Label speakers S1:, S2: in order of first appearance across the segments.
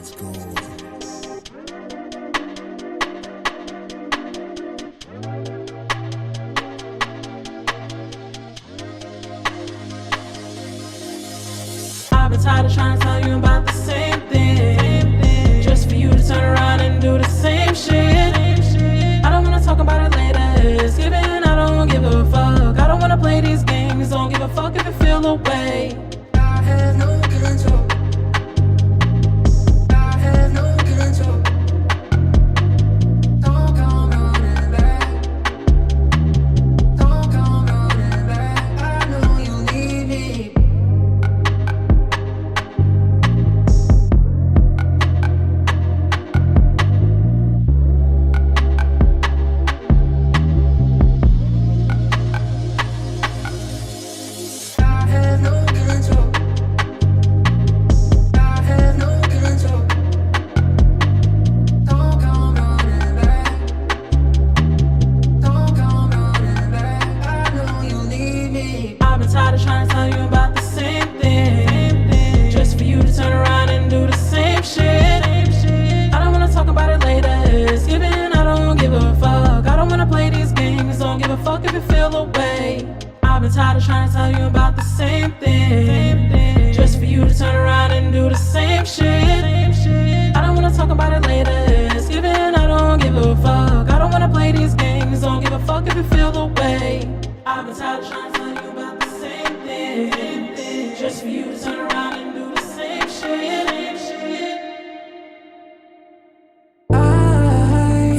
S1: it's gold.
S2: I've been tired of trying to tell you about the same thing, just for you to turn around and do the same shit. I don't wanna talk about it later, it's given, I don't give a fuck. I don't wanna play these games, don't give a fuck if you feel away.
S3: I have no control. I have no control. Don't come running back. Don't come running back. I know you need me. I have no control. I have no control. Don't come running back. Don't come running back. I know you need me.
S2: I've been tired of trying to tell you about the same thing, just for you to turn around and do the same shit. I don't wanna talk about it later, it's given, I don't give a fuck. I don't wanna play these games, don't give a fuck if you feel away. I've been tired of trying to tell you about the same thing, just for you to turn around and do the same shit. I don't wanna talk about it later, it's given, I don't give a fuck. I don't wanna play these games, don't give a fuck if you feel away. I've been tired of trying to tell you about the same thing, just for you to turn around and do the same shit.
S1: I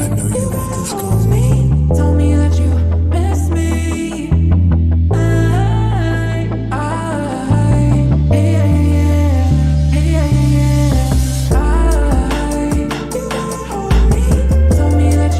S1: know you want this gold.
S3: Tell me that you miss me. Tell me that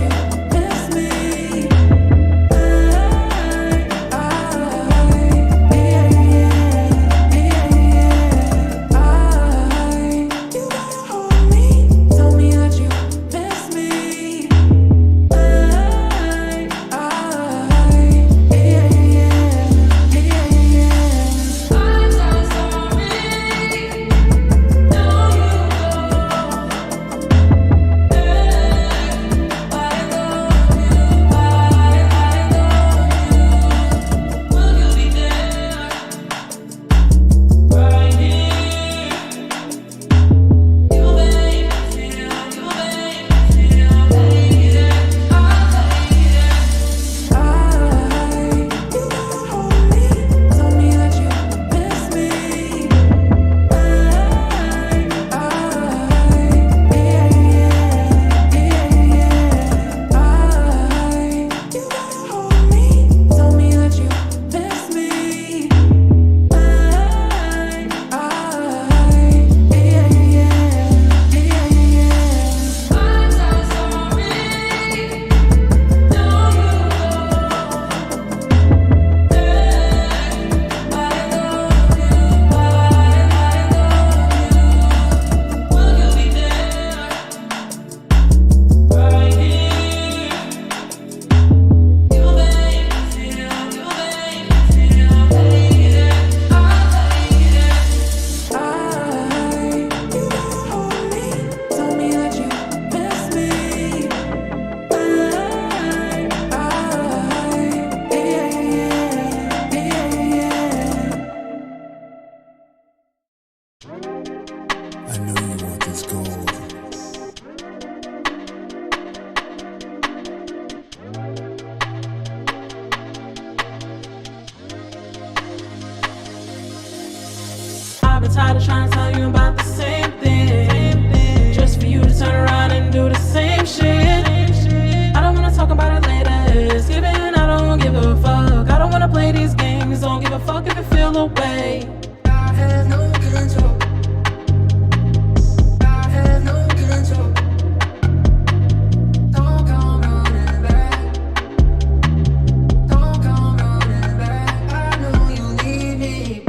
S3: you miss me. Tell me that you miss me.
S1: I know you want this gold.
S2: I've been tired of trying to tell you about the same thing, just for you to turn around and do the same shit. I don't wanna talk about it later, it's given, I don't give a fuck. I don't wanna play these games, don't give a fuck if you feel away.
S3: I have no control. I have no control. Don't come running back. Don't come running back. I know you need me.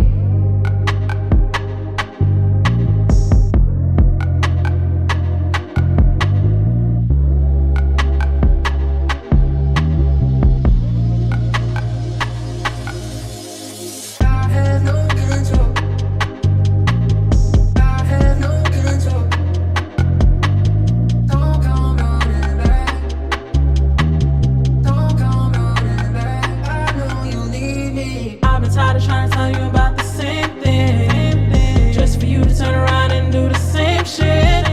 S3: I have no
S2: tired of trying to tell you about the same thing, just for you to turn around and do the same shit.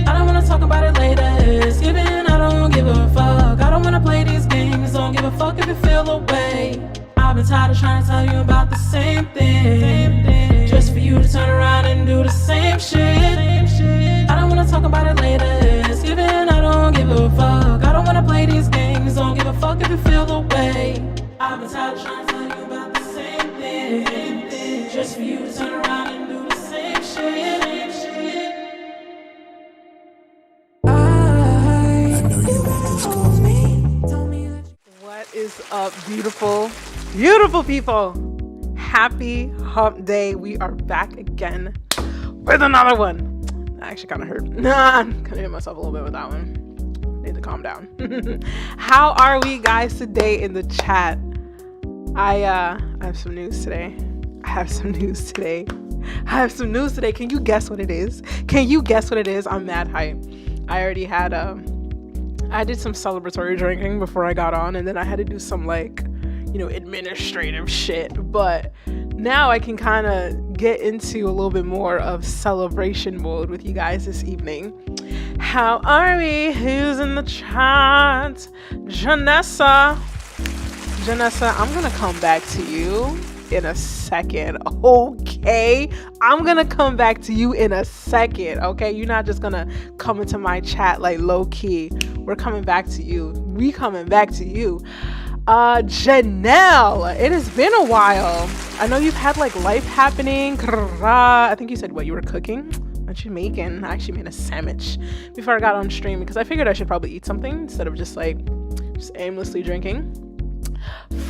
S2: I don't wanna talk about it later, it's given, I don't give a fuck. I don't wanna play these games, don't give a fuck if you feel the way. I've been tired of trying to tell you about the same thing, just for you to turn around and do the same shit. I don't wanna talk about it later, it's given, I don't give a fuck. I don't wanna play these games, don't give a fuck if you feel the way. I've been tired of trying to tell you about the same thing, just for you to turn around and do the same shit.
S1: I know you want this gold.
S4: What is up, beautiful, beautiful people? Happy hump day. We are back again with another one. I actually kind of hurt. I'm gonna hit myself a little bit with that one. Need to calm down. How are we guys today in the chat? I have some news today. Can you guess what it is? I'm mad hype. I already had I did some celebratory drinking before I got on, and then I had to do some administrative shit. But now I can kind of get into a little bit more of celebration mode with you guys this evening. How are we? Who's in the chat? Janessa, I'm gonna come back to you in a second. Okay, I'm gonna come back to you in a second. Okay, you're not just gonna come into my chat like low key. We're coming back to you. Janelle, it has been a while. I know you've had like life happening. I think you said what you were cooking. What you making? I actually made a sandwich before I got on stream because I figured I should probably eat something instead of just aimlessly drinking.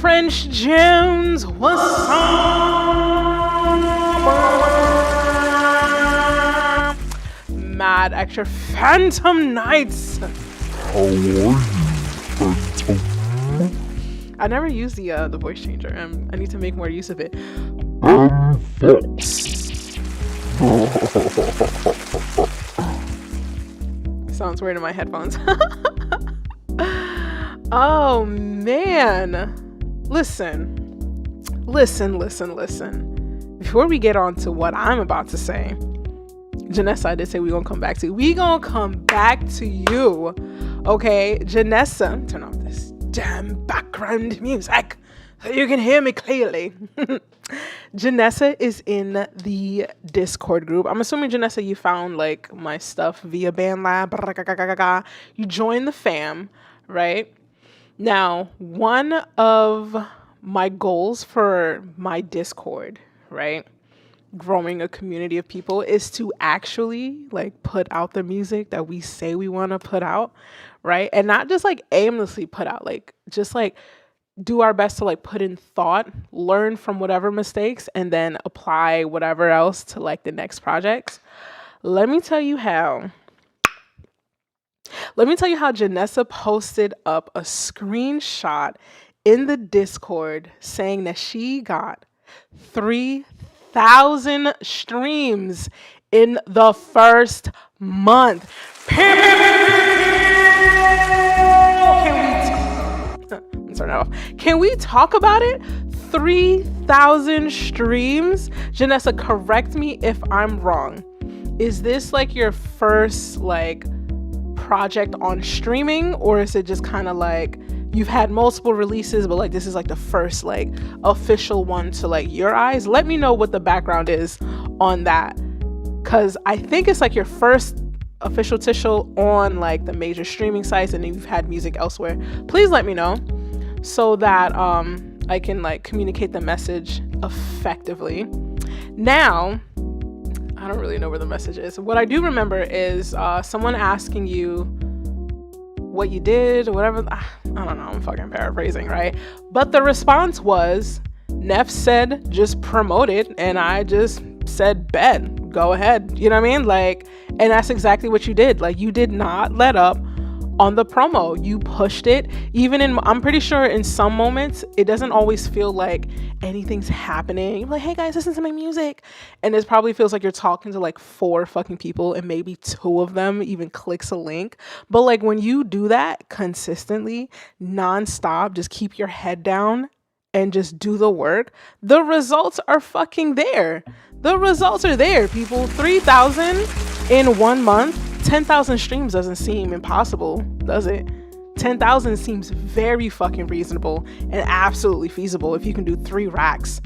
S4: French Jones, what's up? Mad Extra Phantom Nights. I never use the voice changer, and I need to make more use of it. Sounds weird in my headphones. Oh man, listen. Before we get on to what I'm about to say, Janessa, I did say we gonna come back to you. Okay, Janessa, turn off this damn background music so you can hear me clearly. Janessa is in the Discord group. I'm assuming, Janessa, you found like my stuff via BandLab. You joined the fam, right? Now, one of my goals for my Discord, right, growing a community of people, is to actually like put out the music that we say we want to put out, right? And not just like aimlessly put out, like just like do our best to like put in thought, learn from whatever mistakes, and then apply whatever else to like the next projects. Let me tell you how Janessa posted up a screenshot in the Discord saying that she got 3,000 streams in the first month. Can we talk about it? 3,000 streams. Janessa, correct me if I'm wrong. Is this like your first like project on streaming, or is it just kind of like you've had multiple releases, but like this is like the first like official one to like your eyes? Let me know what the background is on that, because I think it's like your first official tishel on like the major streaming sites, and then you've had music elsewhere. Please let me know so that I can like communicate the message effectively. Now, I don't really know where the message is. What I do remember is someone asking you what you did or whatever. I don't know, I'm fucking paraphrasing, right? But the response was, Nef said just promote it, and I just said bet, go ahead. You know what I mean? Like, and that's exactly what you did. Like, you did not let up on the promo. You pushed it. Even in, I'm pretty sure in some moments, it doesn't always feel like anything's happening. You're like, hey guys, listen to my music. And it probably feels like you're talking to like 4 fucking people, and maybe 2 of them even clicks a link. But like when you do that consistently, nonstop, just keep your head down and just do the work, the results are fucking there. The results are there, people. 3,000 in 1 month, 10,000 streams doesn't seem impossible, does it? 10,000 seems very fucking reasonable and absolutely feasible if you can do 3 racks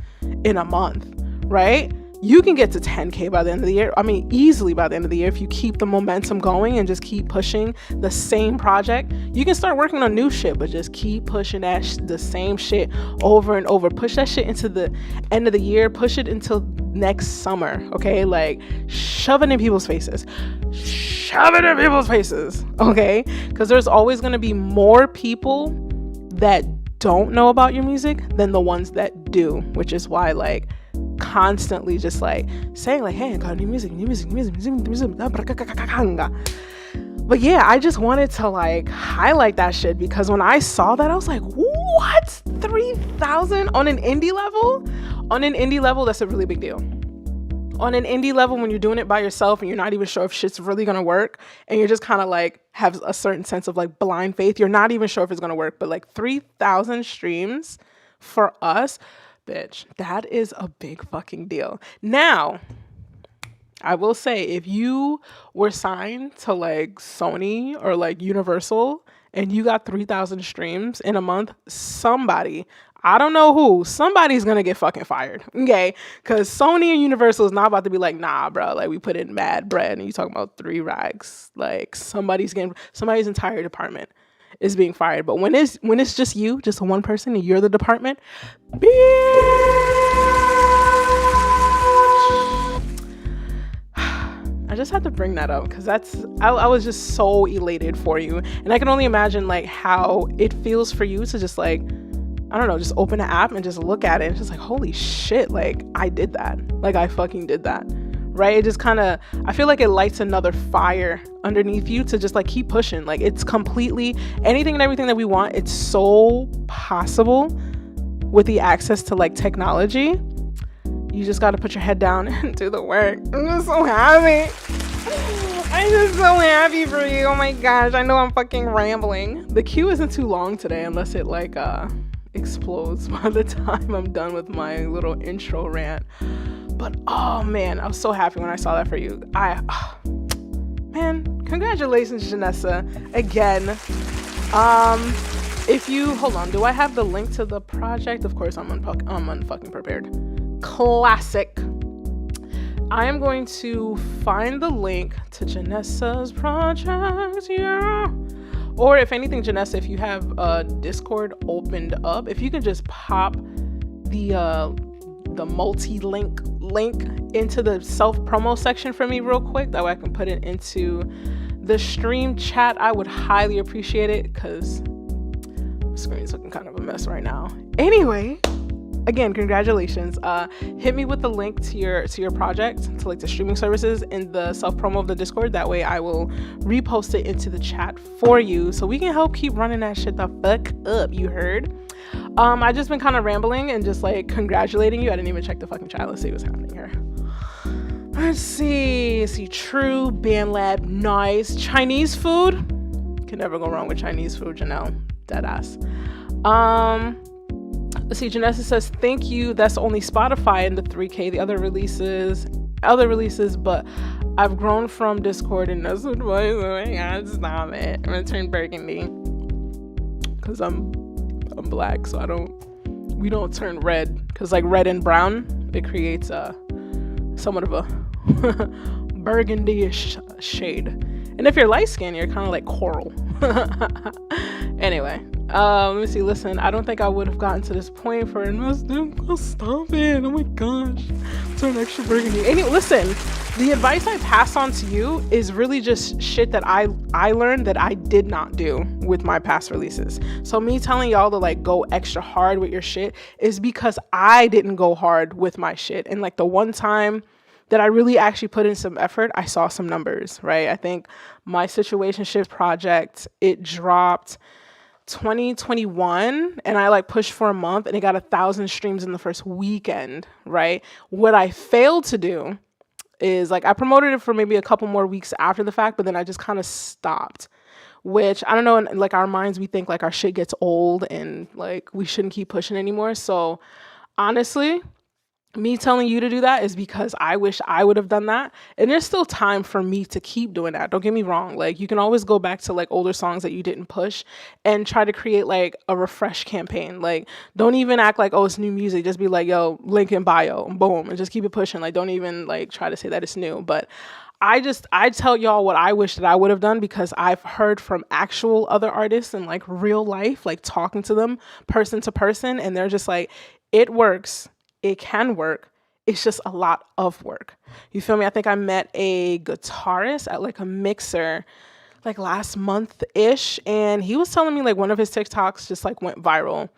S4: in a month, right? You can get to 10K by the end of the year. I mean, easily by the end of the year if you keep the momentum going and just keep pushing the same project. You can start working on new shit, but just keep pushing the same shit over and over. Push that shit into the end of the year. Push it until next summer, okay? Like, shove it in people's faces. Shove it in people's faces, okay? Because there's always going to be more people that don't know about your music than the ones that do, which is why, like, constantly just like saying like, hey, I got new music. But yeah, I just wanted to like highlight that shit because when I saw that, I was like, what? 3,000 on an indie level? On an indie level, that's a really big deal. On an indie level, when you're doing it by yourself and you're not even sure if shit's really gonna work, and you're just kind of like have a certain sense of like blind faith, you're not even sure if it's gonna work, but like 3,000 streams for us, bitch, that is a big fucking deal. Now, I will say, if you were signed to like Sony or like Universal and you got 3,000 streams in a month, somebody, I don't know who, somebody's gonna get fucking fired, okay? Because Sony and Universal is not about to be like, nah, bro, like we put in mad bread and you talking about 3 rags. Like somebody's entire department is being fired. But when it's just you, just one person, and you're the department, bitch. I just had to bring that up because I was just so elated for you, and I can only imagine like how it feels for you to just like, I don't know, just open an app and just look at it and just like, holy shit, like I did that, like I fucking did that. Right? It just kind of, I feel like it lights another fire underneath you to just like keep pushing. Like it's completely anything and everything that we want. It's so possible with the access to like technology. You just got to put your head down and do the work. I'm just so happy. I'm just so happy for you. Oh my gosh. I know I'm fucking rambling. The queue isn't too long today unless it like explodes by the time I'm done with my little intro rant. But oh man, I was so happy when I saw that for you. Man, congratulations, Janessa, again. If you hold on, do I have the link to the project? Of course, I'm unfucking prepared. Classic. I am going to find the link to Janessa's project, yeah. Or if anything, Janessa, if you have Discord opened up, if you can just pop the multi-link into the self-promo section for me real quick, that way I can put it into the stream chat, I would highly appreciate it because my screen's looking kind of a mess right now. Anyway, again, congratulations. Hit me with the link to your project, to like the streaming services in the self-promo of the Discord. That way I will repost it into the chat for you so we can help keep running that shit the fuck up, you heard? I just been kind of rambling and just like congratulating you. I didn't even check the fucking chat. Let's see what's happening here. Let's see. True, Band Lab, nice. Chinese food? Can never go wrong with Chinese food, Janelle. Deadass. Let's see, Janessa says, thank you. That's only Spotify in the 3K. The other releases, but I've grown from Discord and that's advice. Oh my God, stop it. I'm gonna turn burgundy. Because I'm black, so we don't turn red. Because like red and brown, it creates somewhat of a burgundy-ish shade. And if you're light skinned, you're kind of like coral. Anyway, let me see. Listen, I don't think I would have gotten to this point for investing. Oh, stop it. Oh my gosh. Turn extra burgundy. Anyway, listen, the advice I pass on to you is really just shit that I learned that I did not do with my past releases. So me telling y'all to like go extra hard with your shit is because I didn't go hard with my shit. And like the one time that I really actually put in some effort, I saw some numbers, right? I think my situationship project, it dropped 2021 and I like pushed for a month and it got 1,000 streams in the first weekend, right? What I failed to do is like I promoted it for maybe a couple more weeks after the fact, but then I just kind of stopped, which I don't know, in like our minds, we think like our shit gets old and like we shouldn't keep pushing anymore. So honestly, me telling you to do that is because I wish I would have done that. And there's still time for me to keep doing that. Don't get me wrong. Like you can always go back to like older songs that you didn't push and try to create like a refresh campaign. Like don't even act like, oh, it's new music. Just be like, yo, link in bio, boom, and just keep it pushing. Like don't even like try to say that it's new. But I tell y'all what I wish that I would have done, because I've heard from actual other artists in like real life, like talking to them person to person, and they're just like, it works. It can work. It's just a lot of work. You feel me? I think I met a guitarist at like a mixer like last month-ish, and he was telling me like one of his TikToks just like went viral.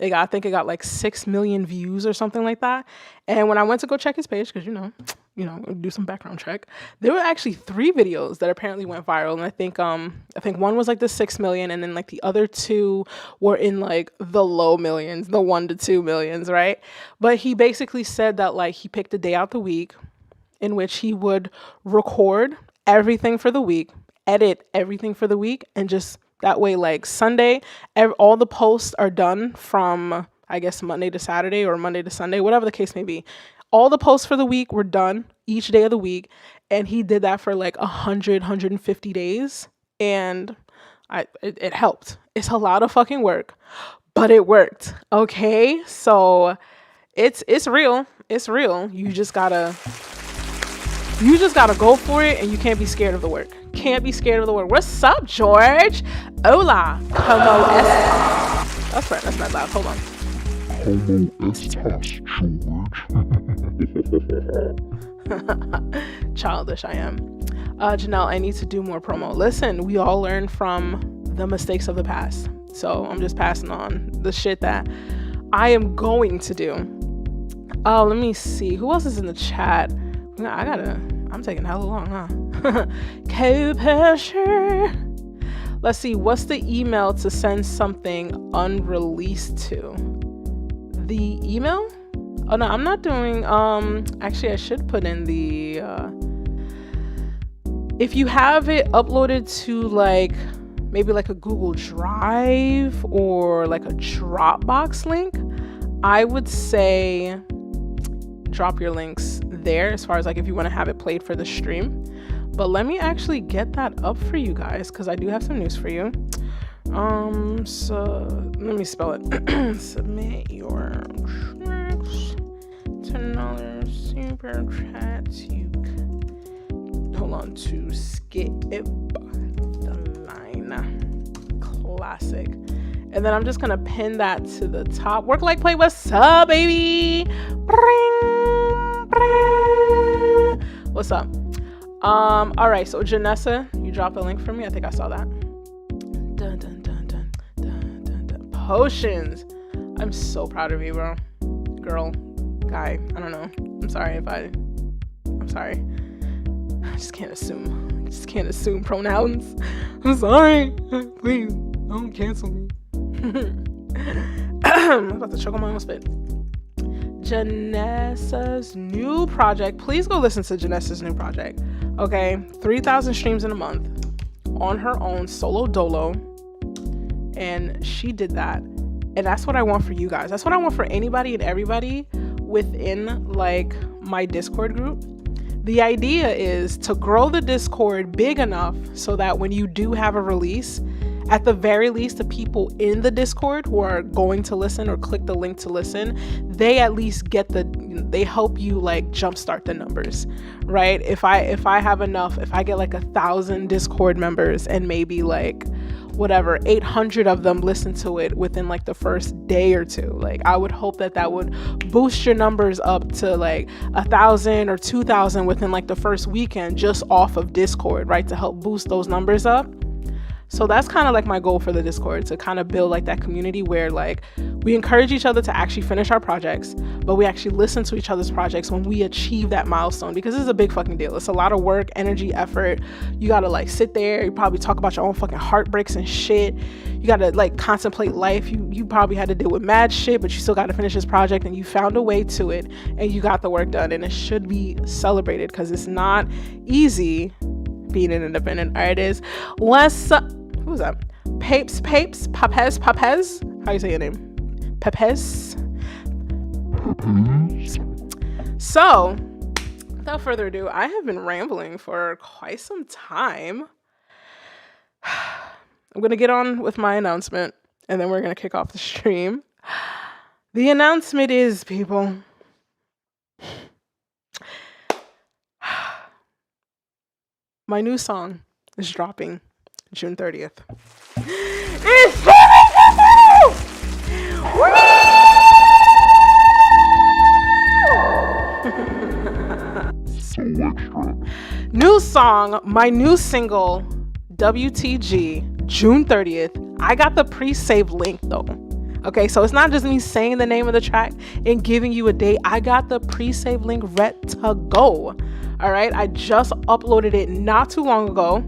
S4: I think it got like 6 million views or something like that. And when I went to go check his page, because you know, do some background check, there were actually 3 videos that apparently went viral. And I think one was like the 6 million, and then like the other 2 were in like the low millions, the 1 to 2 millions, right? But he basically said that like he picked a day out the week in which he would record everything for the week, edit everything for the week, and just that way, like Sunday, all the posts are done from, I guess, Monday to Saturday or Monday to Sunday, whatever the case may be. All the posts for the week were done each day of the week. And he did that for like 150 days. And it helped. It's a lot of fucking work, but it worked. Okay. So it's real. It's real. You just gotta go for it, and you can't be scared of the work. Can't be scared of the work. What's up, George? Hola. Como estas? That's right. That's not loud. Hold on.
S5: Como estas, George?
S4: Childish I am. Janelle, I need to do more promo. Listen, we all learn from the mistakes of the past. So I'm just passing on the shit that I am going to do. Let me see. Who else is in the chat? I'm taking hella long, huh? Co-pressure. Let's see. What's the email to send something unreleased to? The email? Oh no, I'm not doing, actually I should put in the, if you have it uploaded to like, maybe like a Google Drive or like a Dropbox link, I would say drop your links there as far as like if you want to have it played for the stream. But let me actually get that up for you guys, because I do have some news for you. So let me spell it. Submit your tracks to another super chat. You hold on to skip the line. Classic. And then I'm just gonna pin that to the top. Work like play. What's up, baby? Bring, bring. What's up? All right. So Janessa, you dropped a link for me. I think I saw that. Dun, dun, dun, dun, dun, dun, dun. Potions. I'm so proud of you, bro. Girl, guy. I don't know. I'm sorry. I just can't assume pronouns. I'm sorry. Please don't cancel me. I'm about to choke on my own spit. Janessa's new project. Please go listen to Janessa's new project. Okay, 3,000 streams in a month on her own solo dolo, and she did that. And that's what I want for you guys. That's what I want for anybody and everybody within like my Discord group. The idea is to grow the Discord big enough so that when you do have a release, at the very least, the people in the Discord who are going to listen or click the link to listen, they at least they help you like jumpstart the numbers, right? If I have enough, if I get like 1,000 Discord members and maybe like whatever 800 of them listen to it within like the first day or two, like I would hope that would boost your numbers up to like 1,000 or 2,000 within like the first weekend just off of Discord, right? To help boost those numbers up. So that's kind of like my goal for the Discord, to kind of build like that community where like we encourage each other to actually finish our projects, but we actually listen to each other's projects when we achieve that milestone, because this is a big fucking deal. It's a lot of work, energy, effort. You gotta like sit there, you probably talk about your own fucking heartbreaks and shit. You gotta like contemplate life. You probably had to deal with mad shit, but you still gotta finish this project, and you found a way to it and you got the work done, and it should be celebrated because it's not easy being an independent artist. Who's that? Papes, Papez. How you say your name? Papez. So, without further ado, I have been rambling for quite some time. I'm going to get on with my announcement, and then we're going to kick off the stream. The announcement is, people, my new song is dropping June 30th. It's
S5: So extra.
S4: New song, my new single, WTG, June 30th. I got the pre-save link though. Okay, so it's not just me saying the name of the track and giving you a date. I got the pre-save link ready to go. All right, I just uploaded it not too long ago.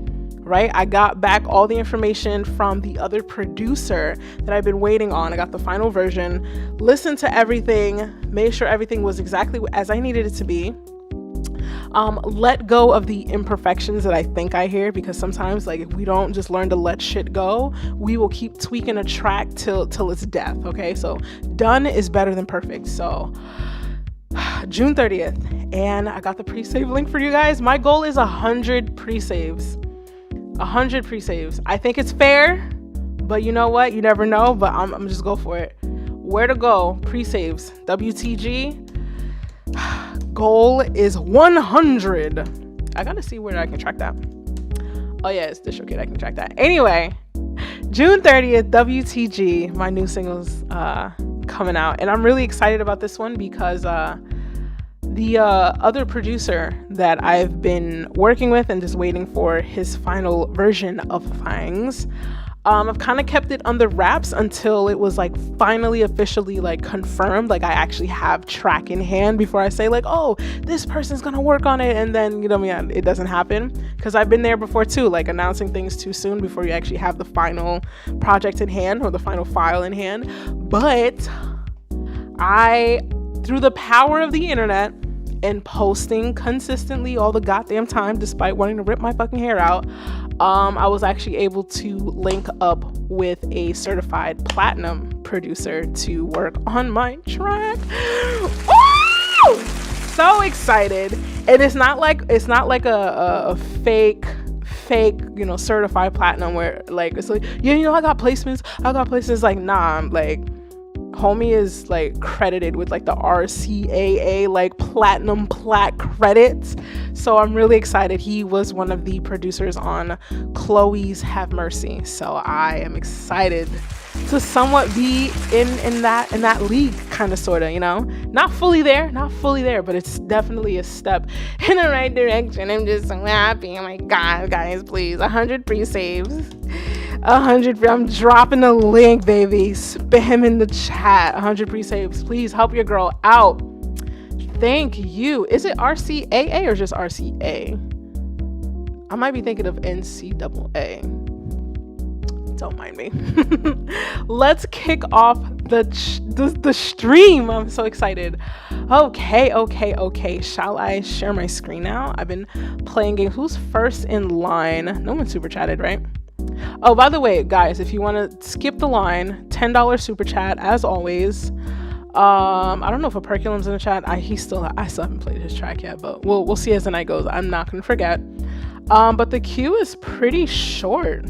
S4: Right, I got back all the information from the other producer that I've been waiting on. I got the final version, listened to everything, made sure everything was exactly as I needed it to be. Let go of the imperfections that I think I hear, because sometimes, like, if we don't just learn to let shit go, we will keep tweaking a track till it's death. Okay, so done is better than perfect. So June 30th, and I got the pre-save link for you guys. My goal is 100 pre-saves. 100 pre-saves. I think it's fair, but you know what? You never know, but I'm just go for it. Where to go? Pre-saves. WTG. Goal is 100. I gotta see where I can track that. Oh yeah, it's DistroKid. I can track that. Anyway, June 30th, WTG. My new single's coming out, and I'm really excited about this one because the other producer that I've been working with and just waiting for his final version of things, I've kind of kept it under wraps until it was like finally officially like confirmed. Like I actually have track in hand before I say like, oh, this person's gonna work on it, and then it doesn't happen, because I've been there before too, like announcing things too soon before you actually have the final project in hand or the final file in hand. But through the power of the internet and posting consistently all the goddamn time, despite wanting to rip my fucking hair out, I was actually able to link up with a certified platinum producer to work on my track. Woo! So excited. And it's not like a fake, certified platinum where like it's like, yeah, I got placements. Like, nah, I'm like, homie is like credited with like the RCAA like platinum plat credits. So I'm really excited. He was one of the producers on Chloe's Have Mercy. So I am excited to somewhat be in that league, kind of, sort of, not fully there, but it's definitely a step in the right direction. I'm just so happy. Oh my God, guys, please, 100 pre-saves. 100. I'm dropping the link, baby. Spam in the chat. 100 pre-saves. Please help your girl out. Thank you. Is it RCAA or just RCA? I might be thinking of NCAA. Don't mind me. Let's kick off the stream. I'm so excited. Okay. Shall I share my screen now? I've been playing games. Who's first in line? No one super chatted, right? Oh, by the way, guys, if you want to skip the line, $10 super chat as always. I don't know if Operculum's in the chat. I still haven't played his track yet, but we'll see as the night goes. I'm not gonna forget. But the queue is pretty short.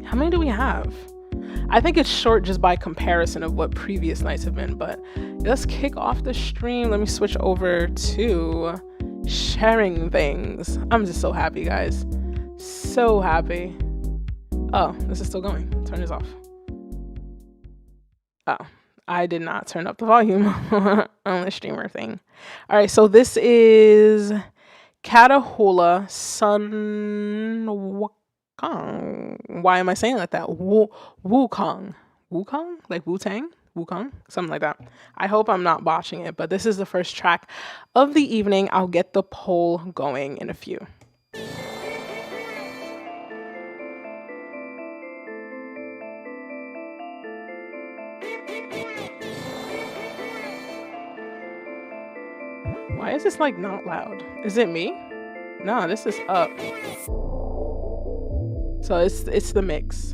S4: How many do we have? I think it's short just by comparison of what previous nights have been, but let's kick off the stream. Let me switch over to sharing things. I'm just so happy, guys. So happy. Oh, this is still going. Turn this off. Oh, I did not turn up the volume on the streamer thing. All right, so this is Catahoula Sun Wukong. Why am I saying it like that? Wukong. Wukong? Like Wu-Tang? Wukong? Something like that. I hope I'm not botching it, but this is the first track of the evening. I'll get the poll going in a few. Why is this like not loud? Is it me? No, this is up. So it's the mix.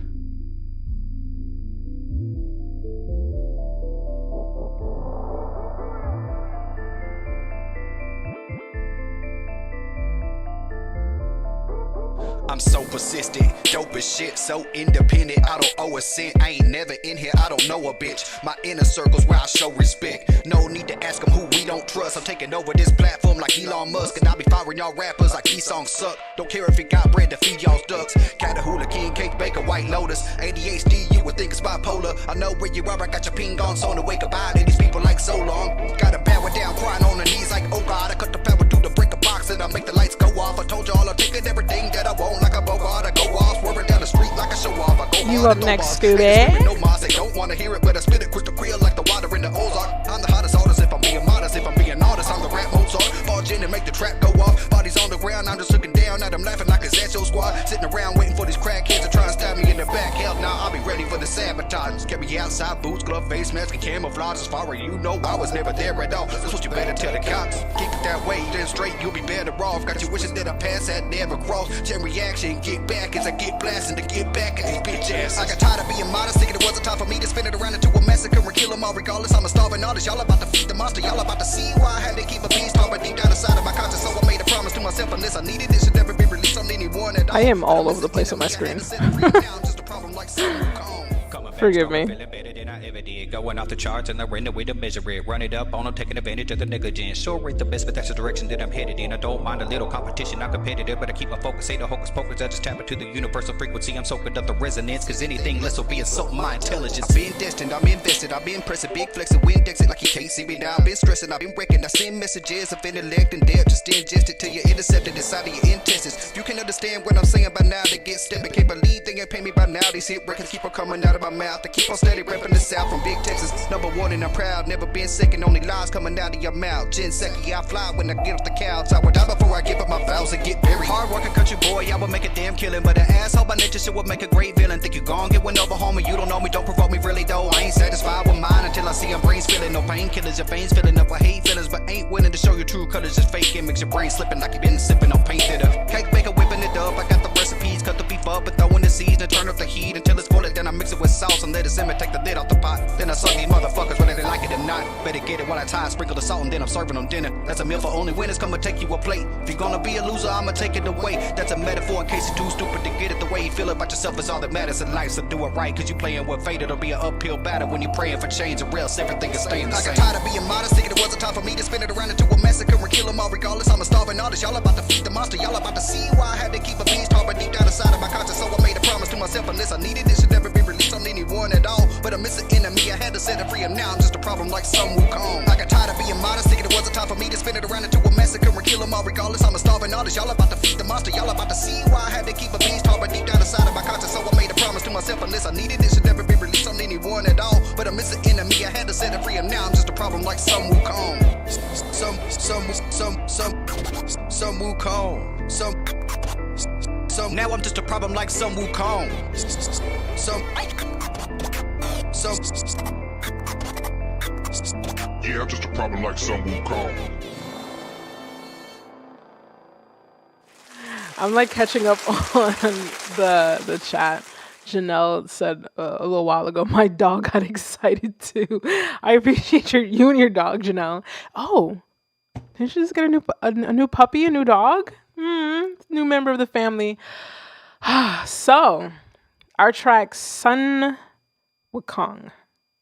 S6: I'm so persistent, dope as shit, so independent. I don't owe a cent, I ain't never in here, I don't know a bitch. My inner circle's where I show respect. No need to ask them who we don't trust. I'm taking over this platform like Elon Musk, and I'll be firing y'all rappers like these songs suck. Don't care if it got bread to feed y'all's ducks. Catahoula, King Cake Baker, White Lotus. ADHD, you would think it's bipolar. I know where you are, I got your ping on, so to wake up out of these people like so long. Gotta power down, crying on the knees like, oh God, I cut the power through the break a box and I make the lights go off. I told y'all I'm taking everything that I want like a bogart. I go off, swerving down the street like a show off. I go
S4: You
S6: hard,
S4: up
S6: I go
S4: next,
S6: off.
S4: Scooby?
S6: Niggas no moss, they don't wanna hear it, but I spit it crystal clear like the water in the Ozark. I'm the hottest artist if I'm being modest, if I'm being honest, I'm the rap Mozart. Barge in and make the trap go off. Bodies on the ground, I'm just looking down at them laughing like a Zacho squad. Sitting around waiting for these crackheads to try and stab me in the back. Hell nah, I'll be ready for the sabotage. Get me outside, boots, glove, face mask, and camouflage. As far as you know, I was never there at all. That's what you better tell the cops. Keep it that way, then straight, you'll be better off. Got your wishes that I pass that never cross. Chain reaction, get back as I get blasted to get back at these bitch asses. I got tired of being modest, thinking it wasn't time for me to spin it around into a massacre and kill them all. Regardless, I'm a starving artist. Y'all about to feed the monster. Y'all about to see why I had to keep a beast talk, but deep down inside of my conscience. So I made a promise to myself, unless I needed it, should never be released on anyone at all.
S4: I am all over the place on my screen. Forgive me.
S7: Going off the charts and learning the way to measure it. Run it up on them, taking advantage of the negligence. Sure, rate the best, but that's the direction that I'm headed in. I don't mind a little competition, not competitive, but I keep my focus. Say the hocus pocus, I just tap into the universal frequency. I'm soaking up the resonance, cause anything less will be insulting my intelligence. I've been destined, I'm invested, I've been pressing big flexing, Windex it like you can't see me now. I've been stressing, I've been wrecking, I send messages of intellect and depth, just ingest it till you intercept it inside of your intestines. You can understand what I'm saying by now, they get stepping, can't believe they ain't pay me by now. These hit records keep on coming out of my mouth, they keep on steady repping the South from big Texas. Number one and I'm proud, never been second, only lies coming out of your mouth. Gen Seki, I fly when I get off the couch. I would die before I give up my vows and get buried. Hard working country boy, I would make a damn killing, but an asshole by nature shit would make a great villain. Think you gon' get one over, homie, you don't know me, don't provoke me really though. I ain't satisfied with mine until I see them brains feeling. No painkillers, your veins filling up with hate feelings, but ain't willing to show your true colors, just fake it. Makes your brain slipping like you been sipping on paint thinner. Cake baker whipping it up, I got the recipes, cut the beef up and throw in the seeds and turn up the heat until it's full. Then I mix it with sauce and let it simmer, take the lid off the pot. Then I suck these motherfuckers whether they like it or not. Better get it while I tie, sprinkle the salt and then I'm serving them dinner. That's a meal for only winners, come and take you a plate. If you're gonna be a loser, I'ma take it away. That's a metaphor in case you're too stupid to get it. The way you feel about yourself is all that matters in life, so do it right, cause you playing with fate. It'll be an uphill battle when you're praying for change, or else everything is staying the same. I got tired of being modest, thinking it wasn't time for me to spin it around into a massacre and kill them all. Regardless, I'm a starving artist. Y'all about to feed the monster, y'all about to see why I had to keep a beast talk, but deep down inside of my conscience. So I made a promise to myself, unless I needed it, should never be released on anyone at all. But I miss an enemy, I had to set it free, and now I'm just a problem like some Wukong. I got tired of being modest, thinking it wasn't time for me to spin it around into a massacre and kill them all. Regardless, I'm a starving artist. Y'all about to feed the monster, y'all about to see why I had to keep a beast talk, but deep down inside of my conscience. So I made a promise to myself, unless I needed it, should never be released on anyone at all. But I miss an enemy, I had to set it free, and now I'm just a problem like some Wukong. Some Wukong. Now I'm just a problem like some Wukong.
S5: Yeah, I'm just a problem like some Wukong.
S4: I'm like catching up on the chat. Janelle said a little while ago, my dog got excited too. I appreciate you and your dog, Janelle. Oh, did you just get a new puppy, a new dog? New member of the family. So, our track Sun Wukong.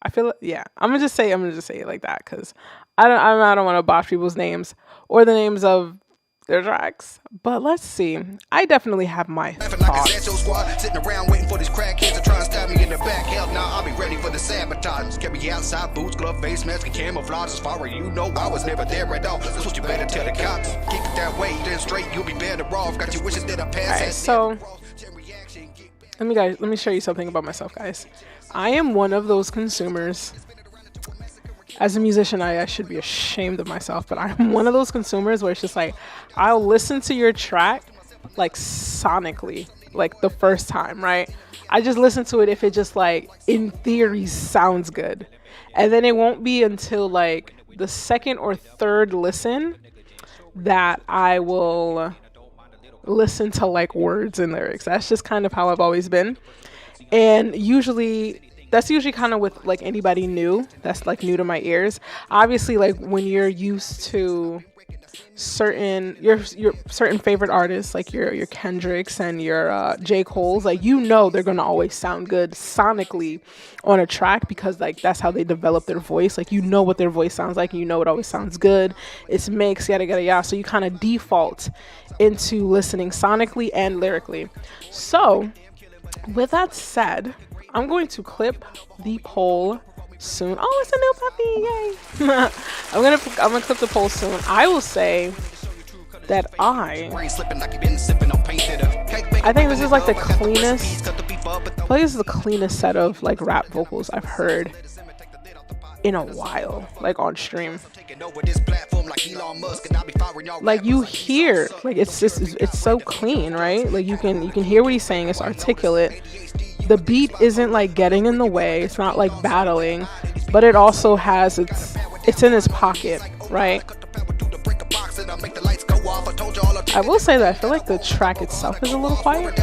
S4: I feel yeah. I'm gonna just say it like that because I don't want to botch people's names or the names of their tracks. But let's see. I definitely have my thoughts.
S6: Sitting around waiting for these crackheads to try and stab me in the back. Hell nah, I'll be ready for the sabotage. Get me outside, boots, glove, face mask, and camouflage. As far as you know, I was never there at all. That's what you better tell the cops. Keep it that way, then straight, you'll be better off. Got your wishes that I pass.
S4: Alright, so let me show you something about myself, guys. I am one of those consumers. As a musician, I should be ashamed of myself, but I'm one of those consumers where it's just like, I'll listen to your track like sonically, like the first time, right? I just listen to it if it just like, in theory, sounds good. And then it won't be until like the second or third listen that I will listen to like words and lyrics. That's just kind of how I've always been. And that's usually kind of with like anybody new that's like new to my ears. Obviously, like when you're used to your certain favorite artists, like your Kendricks and your J. Cole's, like, you know, they're gonna always sound good sonically on a track because like that's how they develop their voice. Like, you know what their voice sounds like, and you know it always sounds good, it's mixed, yada yada yada. So you kind of default into listening sonically and lyrically. So with that said, I'm going to clip the poll soon. Oh, it's a new puppy, yay. I'm gonna clip the poll soon. I will say that I think this is like the cleanest, I feel like this is the cleanest set of like rap vocals I've heard in a while, like on stream. Like, you hear, like, it's so clean, right? Like you can hear what he's saying, it's articulate. The beat isn't like getting in the way, it's not like battling, but it also has it's in his pocket, right? I will say that I feel like the track itself is a little quiet.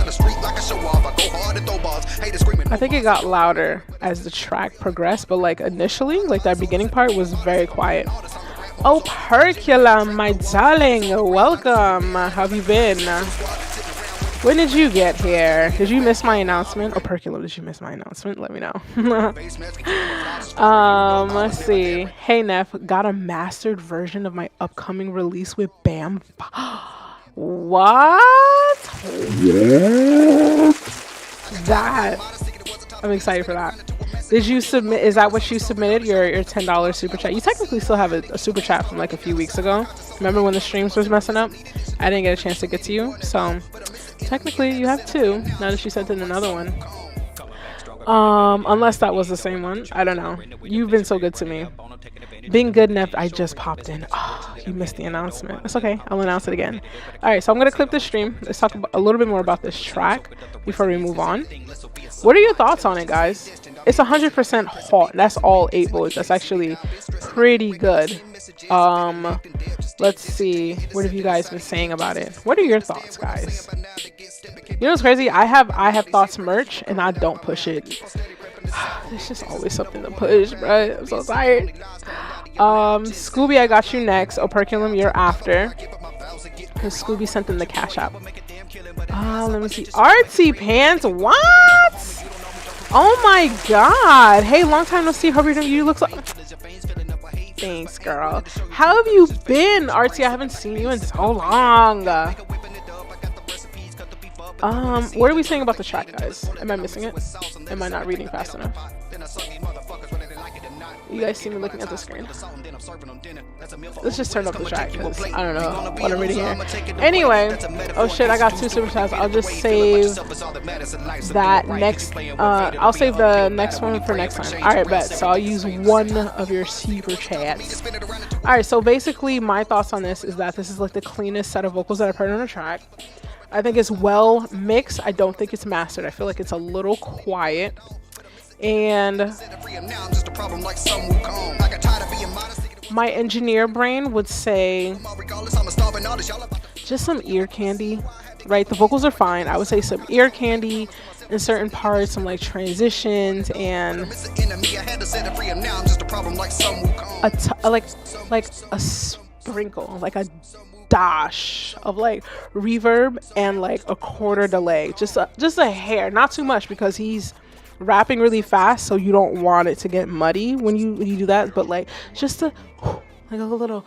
S4: I think it got louder as the track progressed, but like initially, like that beginning part was very quiet. Oh, Perculum, my darling, welcome. How have you been? When did you get here? Did you miss my announcement? Oh, Perculum, did you miss my announcement? Let me know. Let's see. Hey, Neff, got a mastered version of my upcoming release with Bam. What? That. I'm excited for that. Did you submit? Is that what you submitted? Your $10 super chat? You technically still have a super chat from like a few weeks ago. Remember when the streams was messing up? I didn't get a chance to get to you, so technically you have two. Now that she sent in another one. Unless that was the same one. I don't know. You've been so good to me. Being good, Neff, I just popped in. Oh, you missed the announcement. It's okay. I'll announce it again. All right, so I'm going to clip this stream. Let's talk a little bit more about this track before we move on. What are your thoughts on it, guys? It's 100% hot. That's all 8 volts. That's actually pretty good. Let's see. What have you guys been saying about it? What are your thoughts, guys? You know what's crazy? I have thoughts merch, and I don't push it. There's just always something to push, bro. I'm so tired. Scooby, I got you next. Operculum, you're after. Because Scooby sent in the Cash App. Let me see. Artsy Pants, what? Oh my god. Hey, long time no see. Hope you're doing. You look so. Thanks, girl. How have you been, Artsy? I haven't seen you in so long. What are we saying about the track, guys? Am I missing it? Am I not reading fast enough? You guys see me looking at the screen? Let's just turn up the track, because I don't know what I'm reading here. Anyway, oh shit, I got 2 super chats. I'll just save that next, I'll save the next one for next time. Alright, bet. So I'll use one of your super chats. Alright, so basically my thoughts on this is that this is like the cleanest set of vocals that I've heard on a track. I think it's well mixed. I don't think it's mastered. I feel like it's a little quiet. And my engineer brain would say just some ear candy, right? The vocals are fine. I would say some ear candy in certain parts, some like transitions, and like a sprinkle, like a dash of like reverb and like a quarter delay, just a hair, not too much, because he's rapping really fast, so you don't want it to get muddy when you do that, but like just like a little,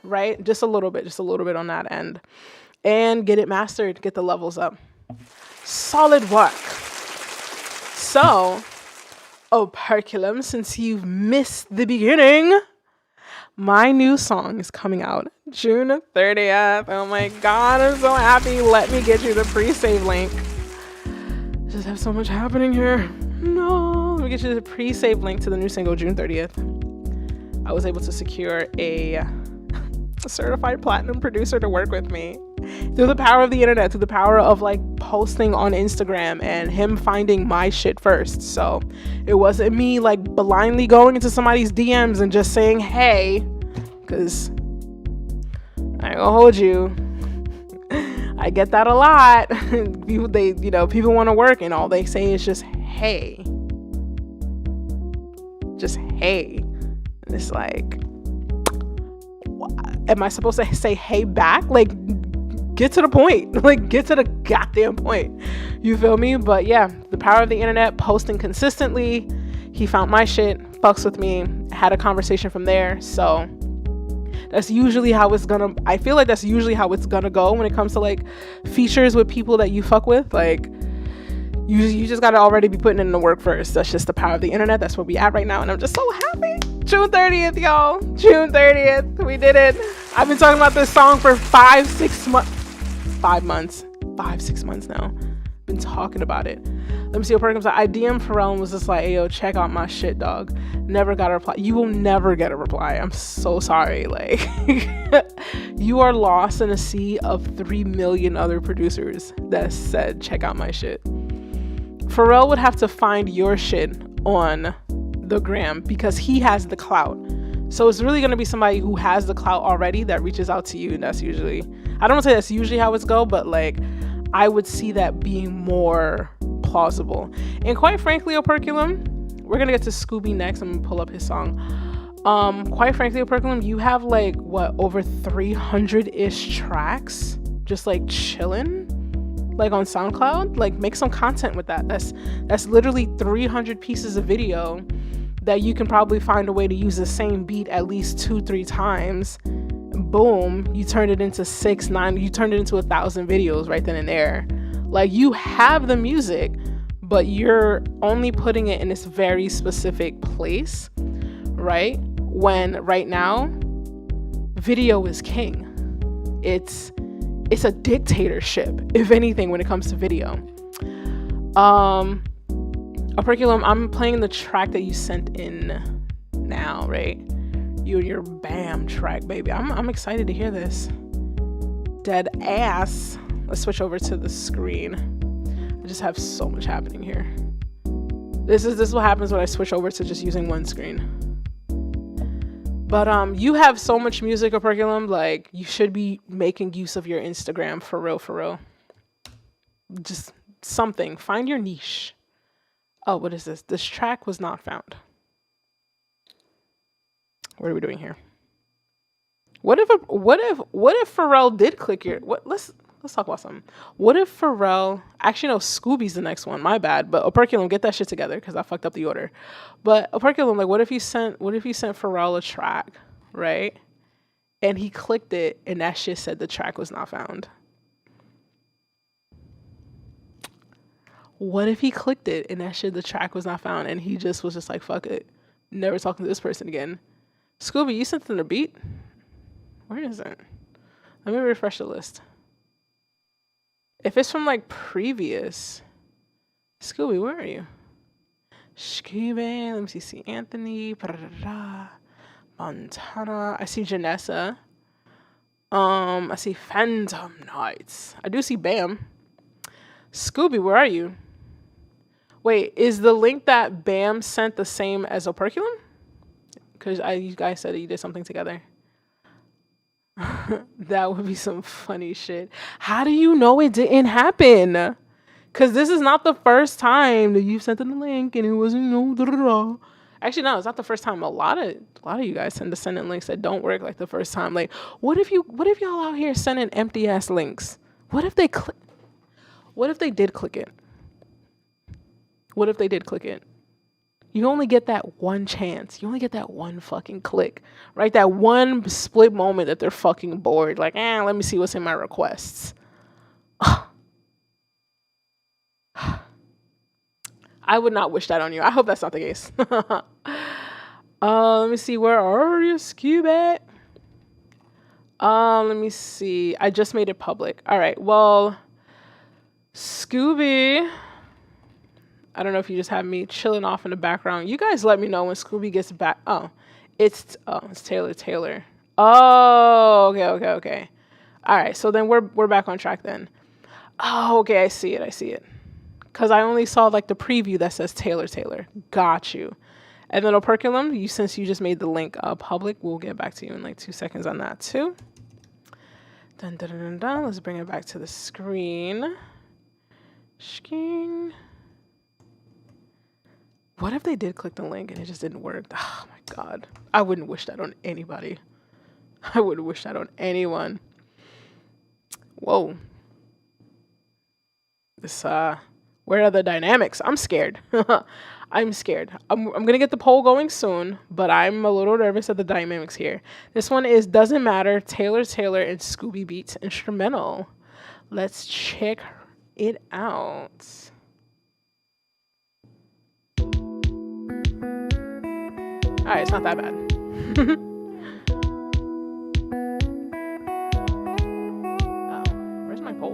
S4: right? Just a little bit on that end, and get it mastered, get the levels up. Solid work. So, Operculum, since you've missed the beginning, my new song is coming out June 30th. Oh my god, I'm so happy. Let me get you the pre-save link. Just have so much happening here. No, let me get you the pre-save link to the new single June 30th. I was able to secure a certified platinum producer to work with me through the power of the internet, through the power of like posting on Instagram and him finding my shit first. So it wasn't me like blindly going into somebody's DMs and just saying hey, because I ain't gonna hold you. I get that a lot. People want to work and all they say is just hey. Just hey. And it's like, am I supposed to say hey back? Like, get to the point. Like, get to the goddamn point. You feel me? But yeah, the power of the internet, posting consistently. He found my shit, fucks with me, had a conversation from there. So that's usually how it's gonna, I feel like that's usually how it's gonna go when it comes to like features with people that you fuck with. Like, you just gotta already be putting in the work first. That's just the power of the internet. That's where we at right now. And I'm just so happy. June 30th, y'all. June 30th. We did it. I've been talking about this song for 5-6 months now. Been talking about it. Let me see what Perkins said. I DM'd Pharrell and was just like, hey, yo, check out my shit, dog. Never got a reply. You will never get a reply. I'm so sorry. Like, you are lost in a sea of 3 million other producers that said, check out my shit. Pharrell would have to find your shit on the gram because he has the clout. So it's really going to be somebody who has the clout already that reaches out to you. And that's usually, I don't want to say that's usually how it's go, but like, I would see that being more plausible. And quite frankly, Operculum, we're going to get to Scooby next. I'm going to pull up his song. Quite frankly, Operculum, you have like, what, over 300-ish tracks just like chilling, like on SoundCloud. Like, make some content with that. That's literally 300 pieces of video that you can probably find a way to use the same beat at least 2-3 times. Boom, you turned it into 6-9, you turned it into 1,000 videos right then and there. Like, you have the music, but you're only putting it in this very specific place, right? When right now, video is king. It's a dictatorship, if anything, when it comes to video. Operculum, I'm playing the track that you sent in now, right? You and your BAM track, baby. I'm excited to hear this. Dead ass. Let's switch over to the screen. I just have so much happening here. This is what happens when I switch over to just using one screen. But you have so much music, Operculum. Like, you should be making use of your Instagram for real. Just something. Find your niche. Oh, what is this? This track was not found. What are we doing here? What if Pharrell did click your, let's talk about something. What if Pharrell, actually no, Scooby's the next one, my bad, but Operculum, get that shit together because I fucked up the order. But Operculum, like, what if you sent Pharrell a track, right? And he clicked it and that shit said the track was not found. What if he clicked it and that shit, the track was not found, and he just was just like, fuck it, never talking to this person again. Scooby, you sent them the beat? Where is it? Let me refresh the list. If it's from like previous, Scooby, where are you? Scooby, let me see Anthony, Montana. I see Janessa. I see Phantom Nights. I do see Bam. Scooby, where are you? Wait, is the link that Bam sent the same as Operculum? Because you guys said that you did something together. That would be some funny shit. How do you know it didn't happen? Because this is not the first time that you sent in the link and it wasn't no. Actually, no, it's not the first time. A lot of you guys tend to send in links that don't work like the first time. Like, what if y'all out here sending empty ass links? What if they did click it? What if they did click it? You only get that one chance. You only get that one fucking click, right? That one split moment that they're fucking bored. Like, let me see what's in my requests. I would not wish that on you. I hope that's not the case. Let me see. Where are you, Scooby? Let me see. I just made it public. All right. Well, Scooby, I don't know if you just have me chilling off in the background. You guys let me know when Scooby gets back. It's Taylor. Oh, okay. All right, so then we're back on track then. Oh, okay, I see it. Because I only saw like the preview that says Taylor. Got you. And then Operculum, since you just made the link public, we'll get back to you in like 2 seconds on that too. Dun, dun, dun, dun, dun. Let's bring it back to the screen. Shking. What if they did click the link and it just didn't work? Oh my God. I wouldn't wish that on anybody. I wouldn't wish that on anyone. Whoa. This, where are the dynamics? I'm scared. I'm scared. I'm gonna get the poll going soon, but I'm a little nervous at the dynamics here. This one is Doesn't Matter, Taylor and Scooby Beats instrumental. Let's check it out. Alright, it's not that bad. Oh, where's my poll?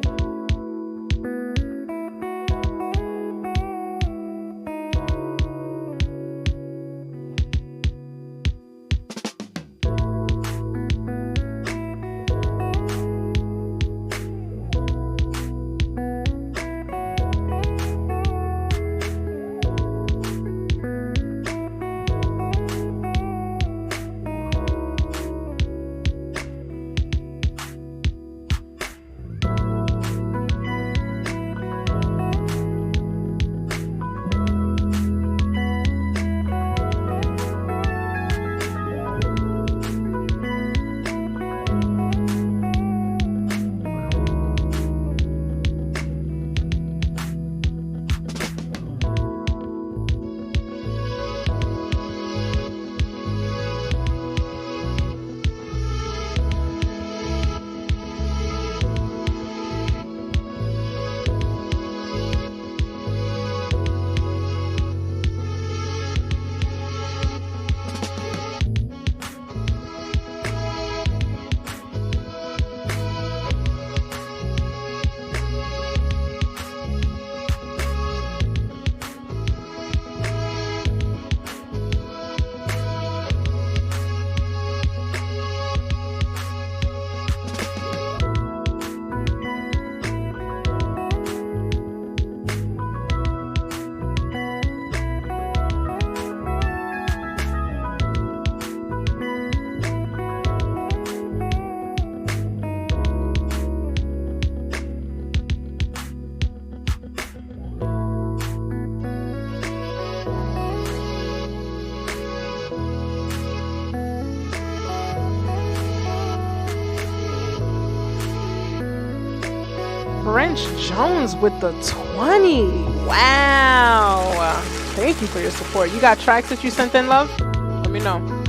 S4: French Jones with the 20. Wow. Thank you for your support. You got tracks that you sent in, love? Let me know.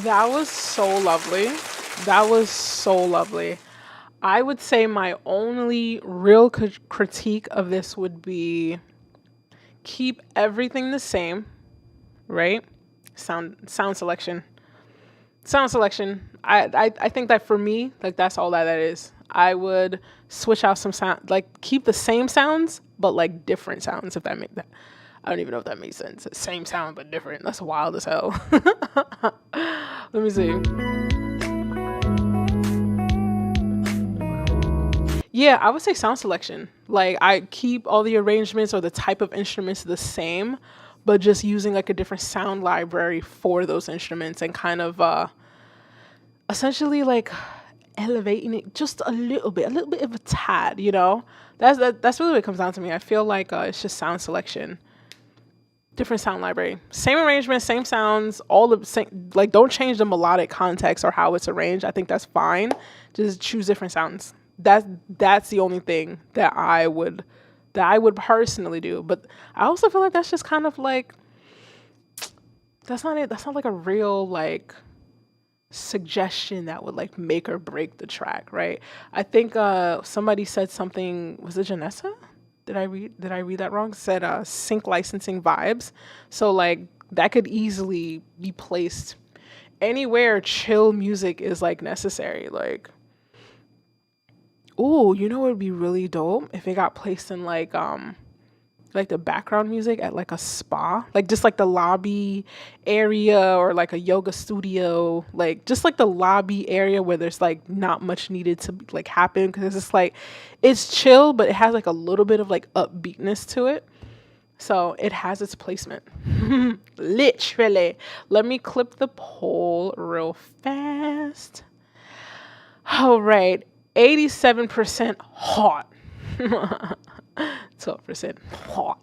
S4: That was so lovely. That was so lovely. I would say my only real critique of this would be keep everything the same, right? Sound selection. Sound selection. I think that for me, like that's all that is. I would switch out some sound, like keep the same sounds, but like different sounds, if that makes that. I don't even know if that makes sense. Same sound, but different. That's wild as hell. Let me see. Yeah, I would say sound selection. Like I keep all the arrangements or the type of instruments the same, but just using like a different sound library for those instruments and kind of essentially like elevating it just a little bit of a tad, you know? That's really what it comes down to me. I feel like it's just sound selection. Different sound library, same arrangement, same sounds, all the same. Like, don't change the melodic context or how it's arranged. I think that's fine. Just choose different sounds. That's the only thing that I would personally do. But I also feel like that's just kind of like, that's not it. That's not like a real like suggestion that would like make or break the track, right? I think somebody said something, was it Janessa? Did I read that wrong? Said sync licensing vibes. So like that could easily be placed anywhere chill music is like necessary. Like, ooh, you know what would be really dope if it got placed in like the background music at like a spa, like just like the lobby area or like a yoga studio, like just like the lobby area where there's like not much needed to like happen, because it's like it's chill but it has like a little bit of like upbeatness to it, so it has its placement. Literally. Let me clip the poll real fast. All right, 87% hot. 12% hot.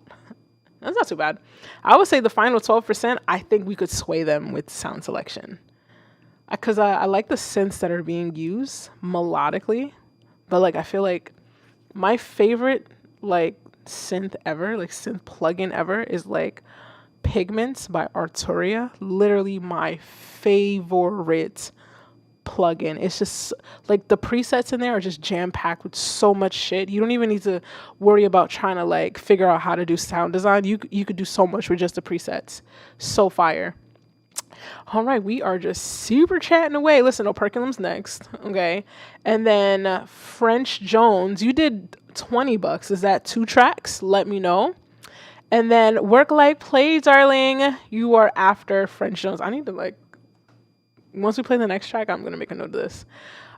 S4: That's not too bad. I would say the final 12%, I think we could sway them with sound selection. Because I like the synths that are being used melodically. But like I feel like my favorite like synth ever, like synth plugin ever, is like Pigments by Arturia. Literally my favorite plugin. It's just like the presets in there are just jam-packed with so much shit. You don't even need to worry about trying to like figure out how to do sound design. You could do so much with just the presets. So fire. All right, we are just super chatting away. Listen, Operculum's next, okay? And then French Jones, you did $20. Is that 2 tracks? Let me know. And then Work Like Play, darling, you are after French Jones. I need to like, once we play the next track, I'm going to make a note of this.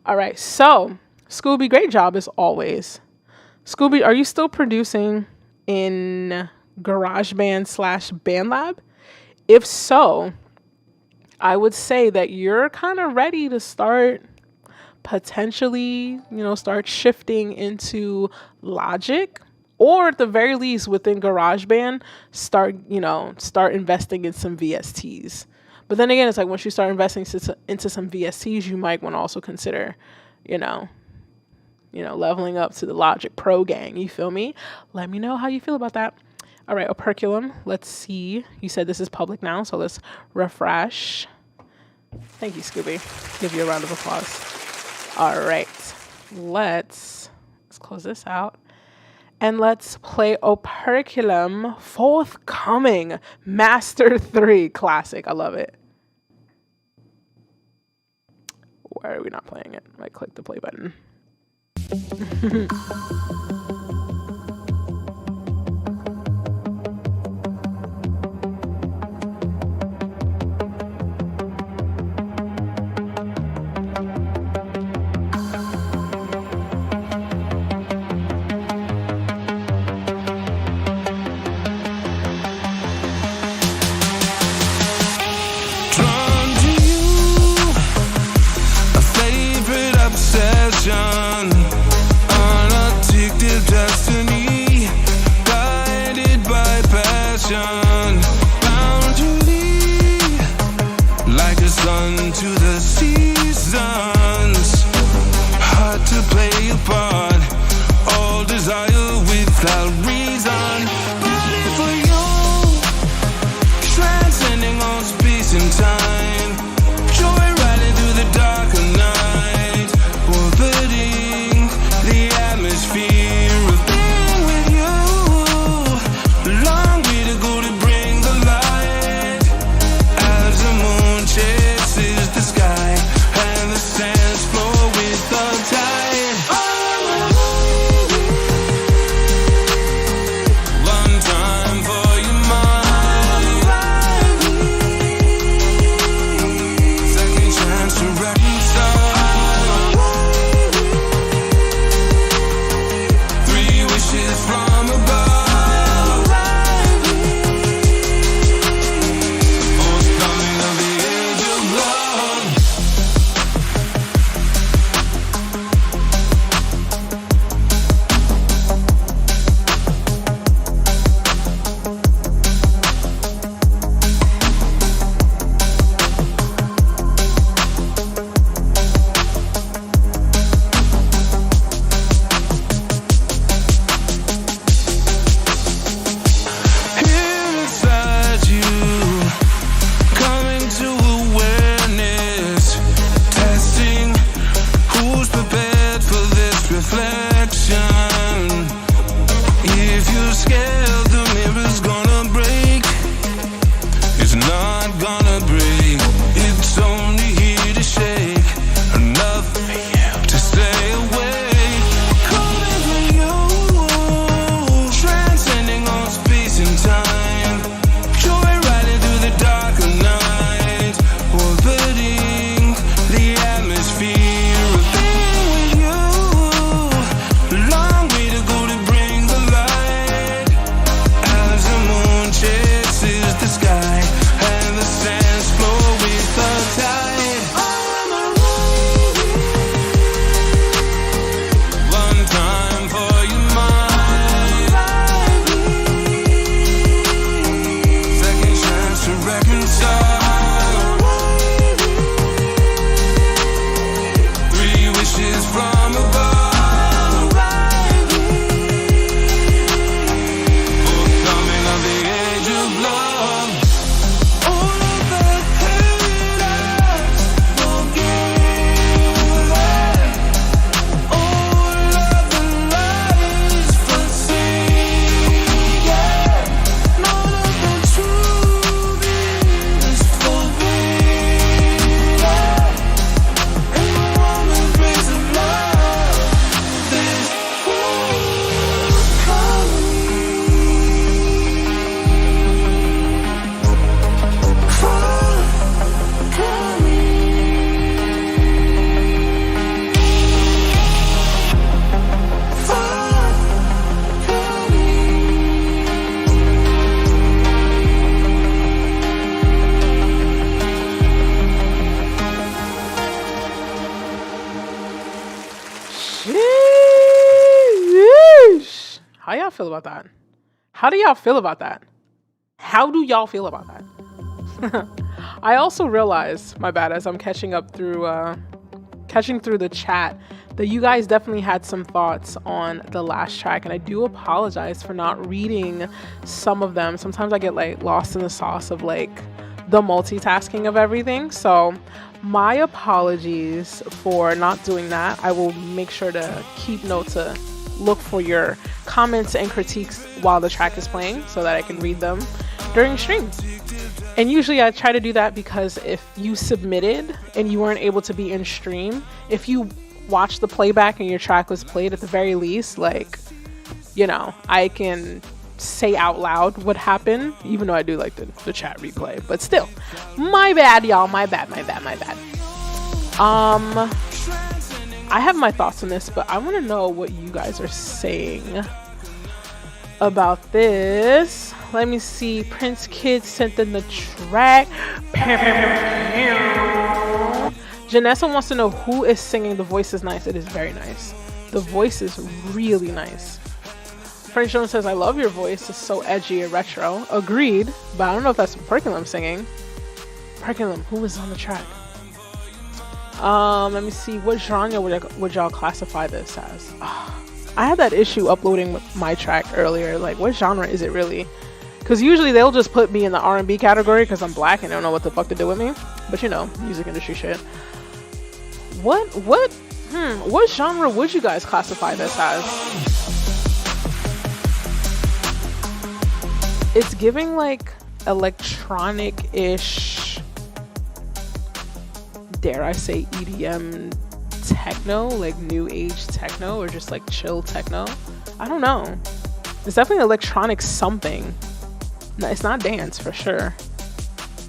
S4: All right. So, Scooby, great job as always. Scooby, are you still producing in GarageBand / BandLab? If so, I would say that you're kind of ready to start potentially, start shifting into Logic, or at the very least within GarageBand, start investing in some VSTs. But then again, it's like once you start investing into some VSTs, you might want to also consider, leveling up to the Logic Pro gang. You feel me? Let me know how you feel about that. All right, Operculum, let's see. You said this is public now, so let's refresh. Thank you, Scooby. Give you a round of applause. All right, let's close this out. And let's play Operculum forthcoming Master 3 classic. I love it. Why are we not playing it? I click the play button.
S1: Unaddictive destiny, guided by passion, bound to lead like a sun to the seasons. Hard to play a part, all desire without reason. Body for you, transcending all space and time. Joy riding through the dark of night. Poverty
S4: Sheesh. How y'all feel about that? How do y'all feel about that? How do y'all feel about that? I also realized, my bad, as I'm catching through the chat, that you guys definitely had some thoughts on the last track, and I do apologize for not reading some of them. Sometimes I get like lost in the sauce of like the multitasking of everything. So my apologies for not doing that. I will make sure to keep note to look for your comments and critiques while the track is playing so that I can read them during stream. And usually I try to do that because if you submitted and you weren't able to be in stream, if you watched the playback and your track was played, at the very least, like, you know, I can say out loud what happened, even though I do like the chat replay, but still, my bad, y'all, my bad. I have my thoughts on this, but I want to know what you guys are saying about this. Let me see. Prince Kid sent in the track. Janessa wants to know who is singing. The voice is nice. It is very nice. The voice is really nice. Frank Jones says, I love your voice. It's so edgy and retro. Agreed. But I don't know if that's Perkinum singing. Perkinum, who was on the track? Let me see. What genre would y'all classify this as? I had that issue uploading my track earlier. Like, what genre is it really? Because usually they'll just put me in the R&B category because I'm black and they don't know what the fuck to do with me. But you know, music industry shit. What genre would you guys classify this as? It's giving like electronic-ish, dare I say EDM techno, like new age techno, or just like chill techno. I don't know. It's definitely electronic something. No, it's not dance for sure.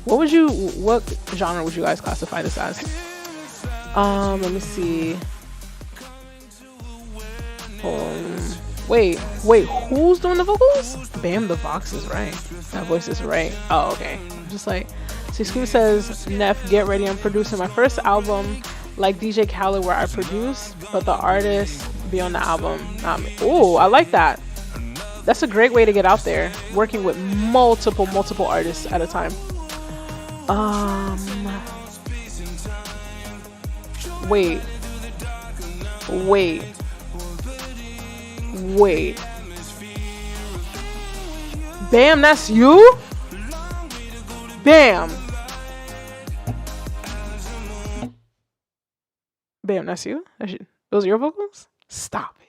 S4: What genre would you guys classify this as? Let me see. Wait, who's doing the vocals? Bam, the Vox is right. That voice is right. Oh, okay. I'm just like, see, Scream says, Neff, get ready. I'm producing my first album like DJ Khaled where I produce, but the artist be on the album, not me. Oh, I like that. That's a great way to get out there, working with multiple artists at a time. Wait. Bam, that's you? Bam, that's you? Those are your vocals? Stop it.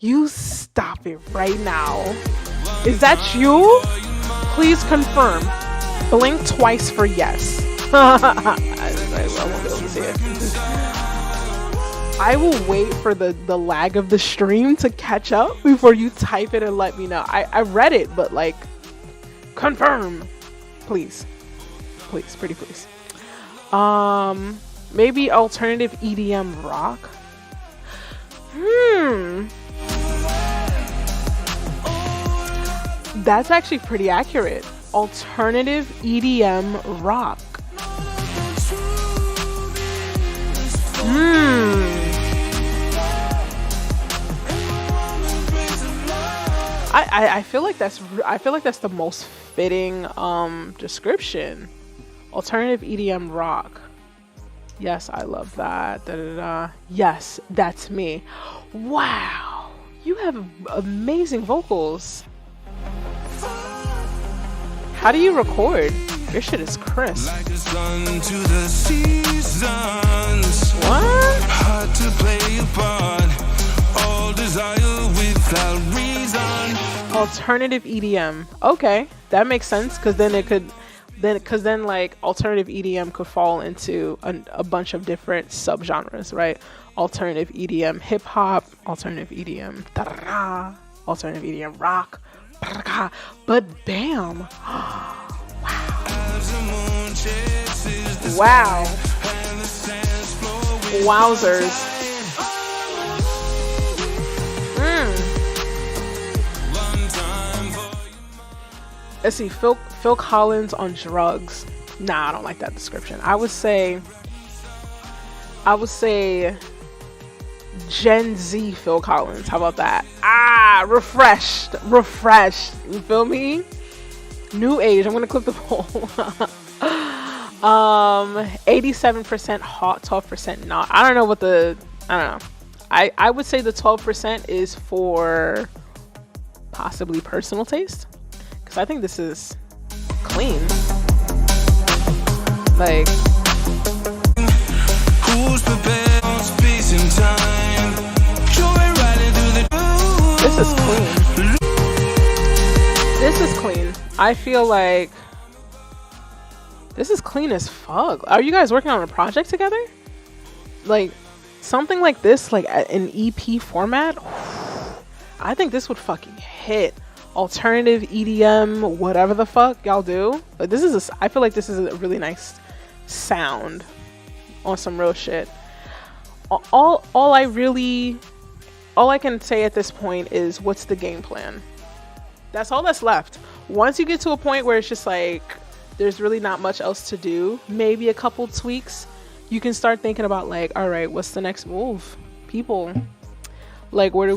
S4: You stop it right now. Is that you? Please confirm. Blink twice for yes. I won't be able to see it. I will wait for the lag of the stream to catch up before you type it and let me know. I read it, but like, confirm. Please. Please, pretty please. Maybe alternative EDM rock. That's actually pretty accurate. Alternative EDM rock. I feel like that's the most fitting description. Alternative EDM rock. Yes, I love that. Yes, that's me. Wow, you have amazing vocals. How do you record? Your shit is crisp.
S1: Like the sun to the seasons.
S4: What?
S1: Hard to play a part. All desire without reason.
S4: Alternative EDM. Okay, that makes sense because then like alternative EDM could fall into a bunch of different subgenres, right? Alternative EDM hip hop, alternative EDM alternative EDM rock, but bam. Wow. Wowzers. Let's see, Phil Collins on drugs. Nah, I don't like that description. I would say I would say Gen Z Phil Collins. How about that? Refreshed. You feel me? New age. I'm gonna clip the poll. 87% hot, 12% not. I don't know. I would say the 12% is for possibly personal taste, because I think this is clean. Like,
S1: Who's prepared on space and time? Joy riding through the
S4: this is clean. This is clean. I feel like this is clean as fuck. Are you guys working on a project together? Like something like this, like an EP format? I think this would fucking hit. Alternative EDM, whatever the fuck y'all do. But this is I feel like this is a really nice sound on some real shit. All I can say at this point is, what's the game plan? That's all that's left. Once you get to a point where it's just like there's really not much else to do, maybe a couple tweaks, you can start thinking about like, all right, what's the next move? People, like, what's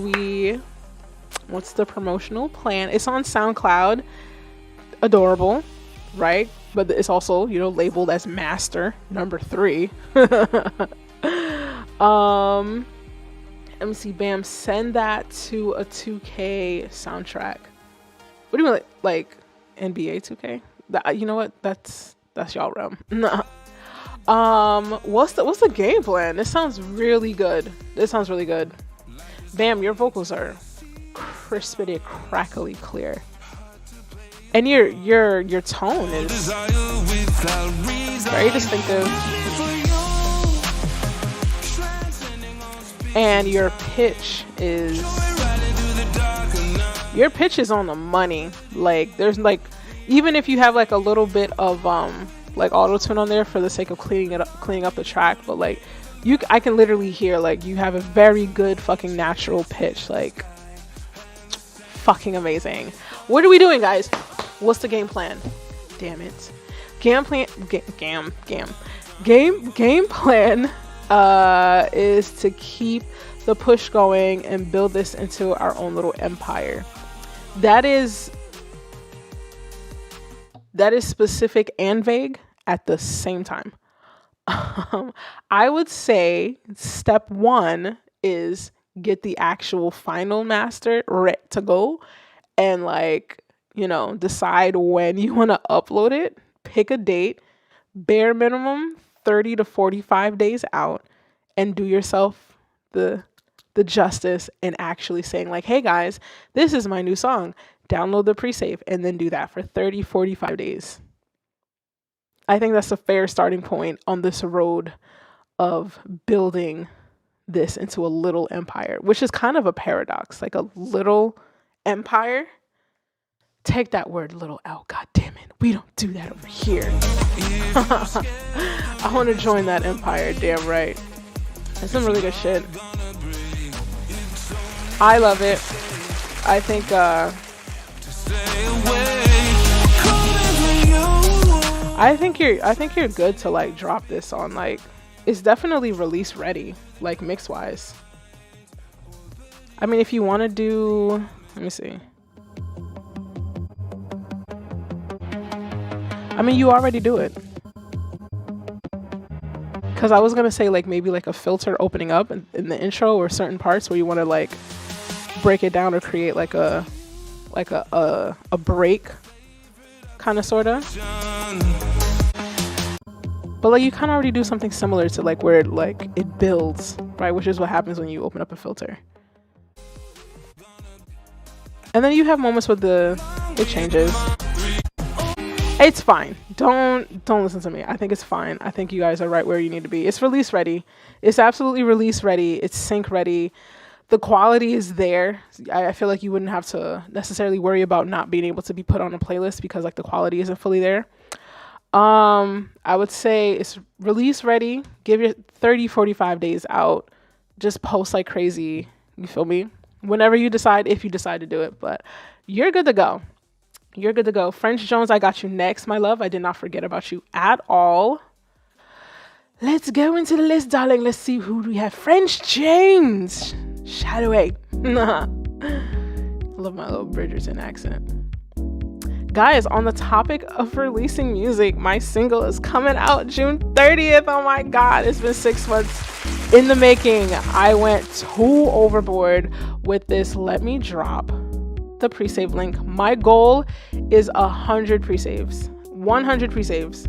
S4: the promotional plan? It's on SoundCloud. Adorable, right? But it's also, labeled as master number 3. MC Bam, send that to a 2K soundtrack. What do you mean, like NBA 2K? You know what? That's y'all realm. What's the game plan? This sounds really good. Bam, your vocals are crispity, crackly clear, and your tone is very distinctive, and your pitch is on the money. Like, there's like, even if you have like a little bit of like auto tune on there for the sake of cleaning up the track, but like I can literally hear like you have a very good fucking natural pitch. Like, fucking amazing. What are we doing, guys? What's the game plan? Damn it. Game plan is to keep the push going and build this into our own little empire. That is specific and vague at the same time. I would say step 1 is get the actual final master ready to go, and decide when you want to upload it. Pick a date, bare minimum 30 to 45 days out, and do yourself the justice and actually saying like, hey guys, this is my new song, download the pre-save, and then do that for 30-45 days. I think that's a fair starting point on this road of building this into a little empire, which is kind of a paradox. Like, a little empire, take that word little out. God damn it, we don't do that over here. I want to join that empire, damn right. That's some really good shit. I love it. I think you're good to like drop this on, like, it's definitely release ready, like mix wise. I mean, if you want to do, let me see. I mean, you already do it. Because I was going to say like maybe like a filter opening up in the intro or certain parts where you want to like break it down or create like a break kind of sort of. But like you kind of already do something similar to like where it builds, right? Which is what happens when you open up a filter. And then you have moments with it changes. It's fine. Don't listen to me. I think it's fine. I think you guys are right where you need to be. It's release ready. It's absolutely release ready. It's sync ready. The quality is there. I feel like you wouldn't have to necessarily worry about not being able to be put on a playlist because like the quality isn't fully there. I would say it's release ready. Give your 30-45 days out. Just post like crazy. You feel me? Whenever you decide, if you decide to do it, but you're good to go. You're good to go. French Jones, I got you next, my love. I did not forget about you at all. Let's go into the list, darling. Let's see who we have. French James. Shadoway. Love my little Bridgerton accent. Guys, on the topic of releasing music, my single is coming out June 30th. Oh my God, it's been 6 months in the making. I went too overboard with this. Let me drop the pre-save link. My goal is 100 pre-saves. 100 pre-saves.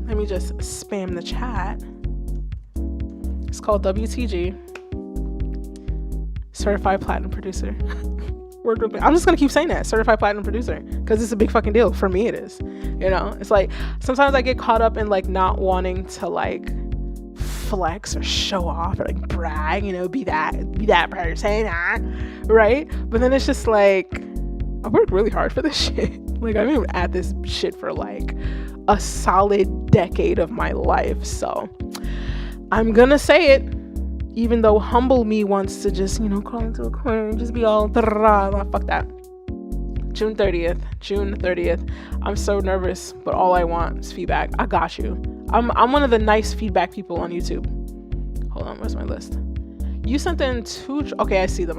S4: Let me just spam the chat. It's called WTG. Certified Platinum Producer. I'm just gonna keep saying that, certified platinum producer, because it's a big fucking deal. For me it is, you know. It's like sometimes I get caught up in like not wanting to like flex or show off or like brag, you know, be that person, right? But then it's just like I worked really hard for this shit. Like I've been at this shit for like a solid decade of my life, so I'm gonna say it. Even though humble me wants to just, you know, crawl into a corner and just be all, fuck that. June 30th. I'm so nervous, but all I want is feedback. I got you. I'm one of the nice feedback people on YouTube. Hold on, where's my list? You sent in 2, okay, I see them,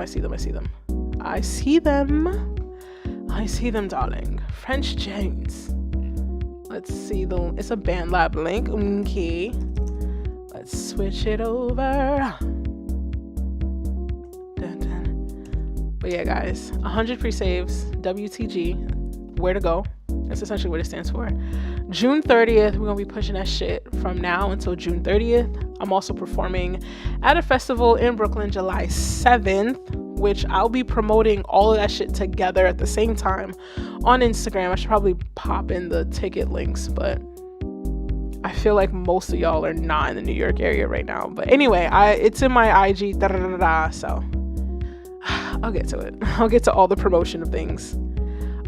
S4: darling. French James. Let's see, it's a BandLab link, okay. Let's switch it over. Dun, dun. But yeah, guys, 100 pre-saves, WTG, where to go. That's essentially what it stands for. June 30th, we're gonna be pushing that shit from now until June 30th. I'm also performing at a festival in Brooklyn, July 7th, which I'll be promoting all of that shit together at the same time on Instagram. I should probably pop in the ticket links, but I feel like most of y'all are not in the New York area right now. But anyway, it's in my IG, so I'll get to it. I'll get to all the promotion of things.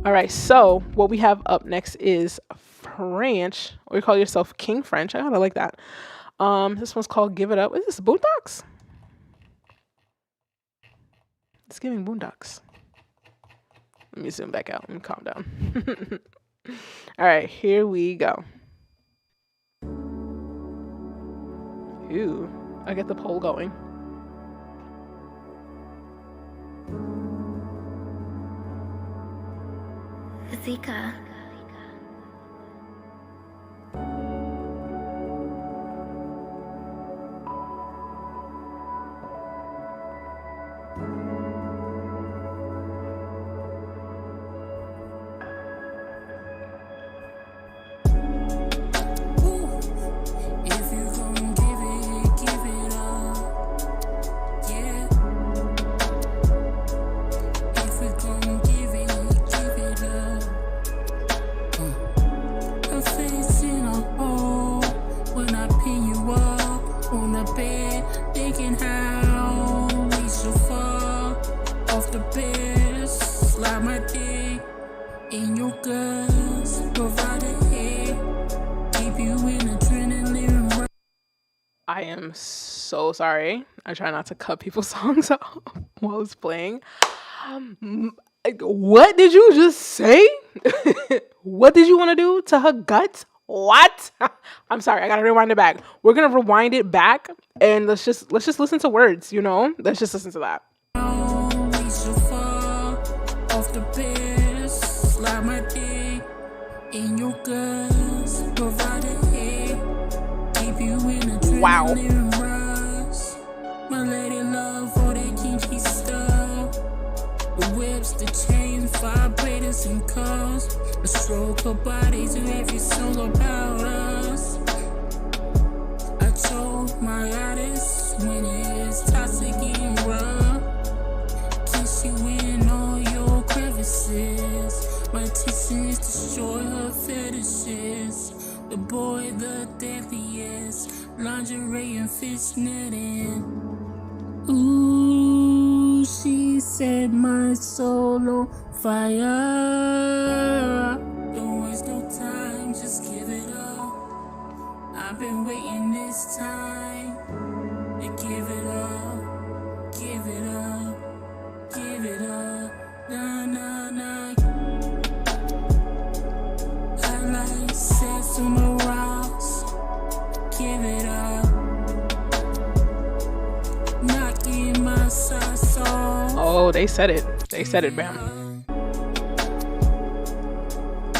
S4: All right, so what we have up next is French, or you call yourself King French. I kind of like that. This one's called Give It Up. Is this Boondocks? It's giving Boondocks. Let me zoom back out and calm down. All right, here we go. Ooh, I get the poll going.
S8: Zika.
S4: I am so sorry. I try not to cut people's songs off while it's playing. What did you just say? What did you want to do to her guts? What? I'm sorry. I gotta rewind it back. We're gonna rewind it back and let's just listen to words. You know, let's just listen to that. Wow.
S9: My lady love all that kinky stuff. The whips, the chains, vibrators and cars. A stroke her body to every song about us. I told my artist when it's toxic and rough, kiss you in all your crevices. My tissues destroy her fetishes. The boy, the deadliest, lingerie and fishnetting. Ooh, she set my soul on fire. Don't waste no time, just give it up. I've been waiting this time to give it up, give it up, give it up. Nah, nah, nah. I like sex on the rocks.
S4: They said it. They said it, bam.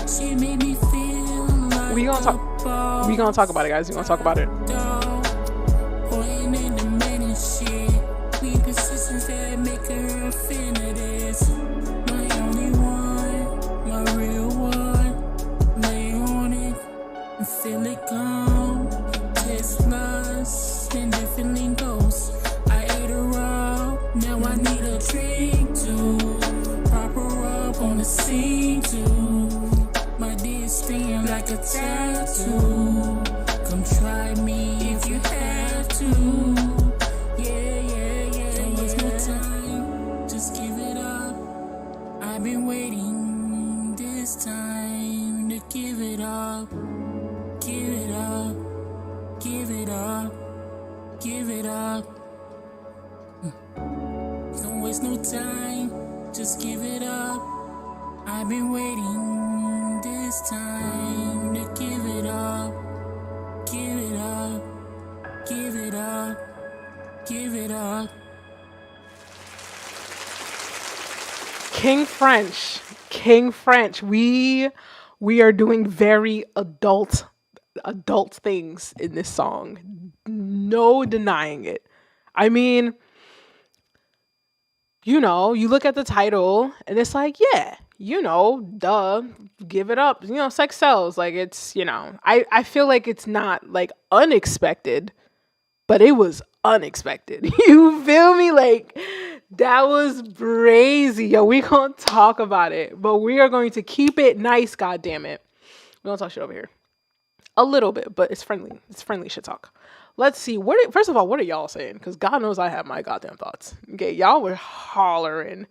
S9: She made me feel like
S4: We gonna talk about it, guys. We gonna talk about it.
S9: Pointing in the man and shit. We persistence that make her a fan of this. My only one, my real one. Lay on it and feel it come. Taste lust and different goes. I ate her up, now I need a drink to prop her up on the scene too. My dick sting like a tattoo. Come try me if you have to. Yeah. Don't waste no time, just give it up. I've been waiting this time to give it up. Give it up. Give it up. Give it up. Don't waste no time, just give it up. I've been waiting this time to give it up. Give it up. Give it up. Give it up.
S4: King French. We are doing very adult things in this song. No denying it. I mean, you know, you look at the title and it's like, yeah, you know, duh, give it up. You know, sex sells. Like, it's, you know, I feel like it's not like unexpected, but it was unexpected. You feel me? Like, that was brazy. Yo, we gonna talk about it, but we are going to keep it nice, goddammit. We gonna talk shit over here. A little bit, but it's friendly. It's friendly shit talk. Let's see. First of all, what are y'all saying? Because God knows I have my goddamn thoughts. Okay, y'all were hollering.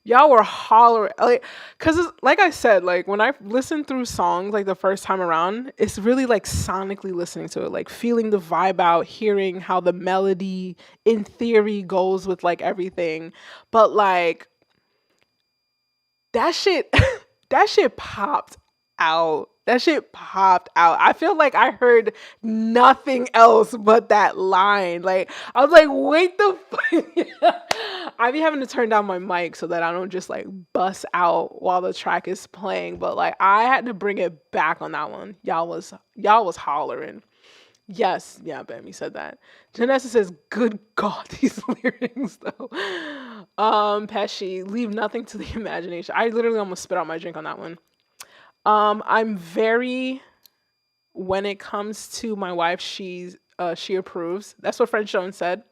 S4: Like, because like I said, like when I listen through songs like the first time around, it's really like sonically listening to it, like feeling the vibe out, hearing how the melody in theory goes with like everything. But like that shit popped out. That shit popped out. I feel like I heard nothing else but that line. Like, I was like, wait the fuck. I be having to turn down my mic so that I don't just like bust out while the track is playing. But like, I had to bring it back on that one. Y'all was hollering. Yes. Yeah, Bam, you said that. Janessa says, good God, these lyrics though. Pesci, leave nothing to the imagination. I literally almost spit out my drink on that one. I'm very, when it comes to my wife, she approves. That's what French Jones said.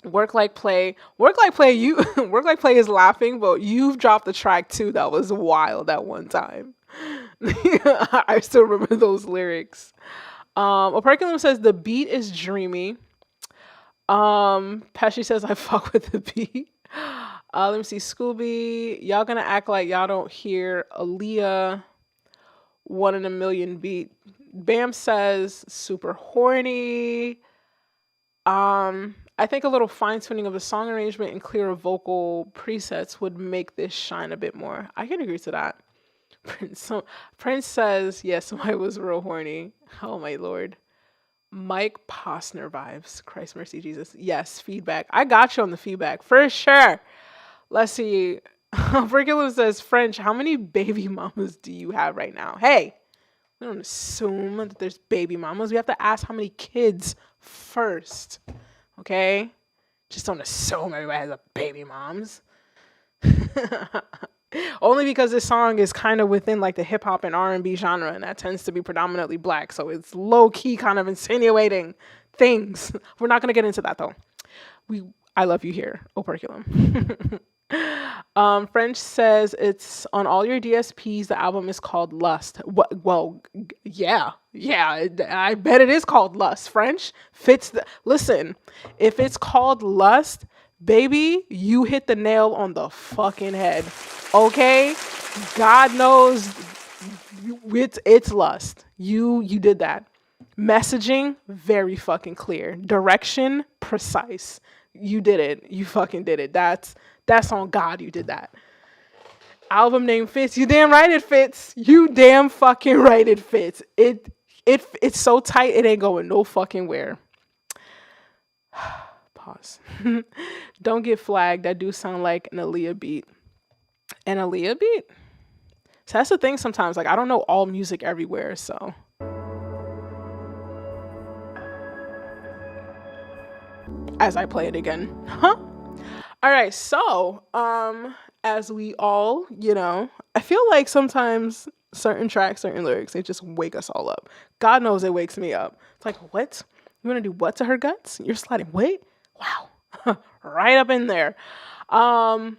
S4: Work like play. Work like play is laughing, but you've dropped the track too. That was wild at one time. I still remember those lyrics. Operculum says the beat is dreamy. Pesci says I fuck with the beat. Let me see. Scooby, y'all gonna act like y'all don't hear Aaliyah 1 in a million beat. Bam says super horny. I think a little fine tuning of the song arrangement and clearer vocal presets would make this shine a bit more. I can agree to that. Prince says, yes, somebody was real horny. Oh my Lord. Mike Posner vibes. Christ mercy Jesus. Yes, feedback. I got you on the feedback for sure. Let's see. Virgil says, French, how many baby mamas do you have right now? Hey, we don't assume that there's baby mamas. We have to ask how many kids first. Okay? Just don't assume everybody has a baby moms. Only because this song is kind of within like the hip hop and R&B genre, and that tends to be predominantly black. So it's low key kind of insinuating things. We're not going to get into that though. I love you here, Operculum. French says it's on all your DSPs. The album is called Lust. Well, yeah, I bet it is called Lust. French fits listen, if it's called Lust, baby, you hit the nail on the fucking head. Okay? God knows it's Lust. You did that. Messaging, very fucking clear. Direction, precise. You did it. You fucking did it. That's on God you did that. Album name fits. You damn right it fits. You damn fucking right it fits. It's so tight it ain't going no fucking where. Pause. Don't Get Flagged. That do sound like an Aaliyah beat. An Aaliyah beat? So that's the thing sometimes. Like, I don't know all music everywhere, so. As I play it again. Huh? All right, so, as we all, I feel like sometimes certain tracks, certain lyrics, they just wake us all up. God knows it wakes me up. It's like, what? You want to do what to her guts? You're sliding. Wait. Wow. Right up in there. I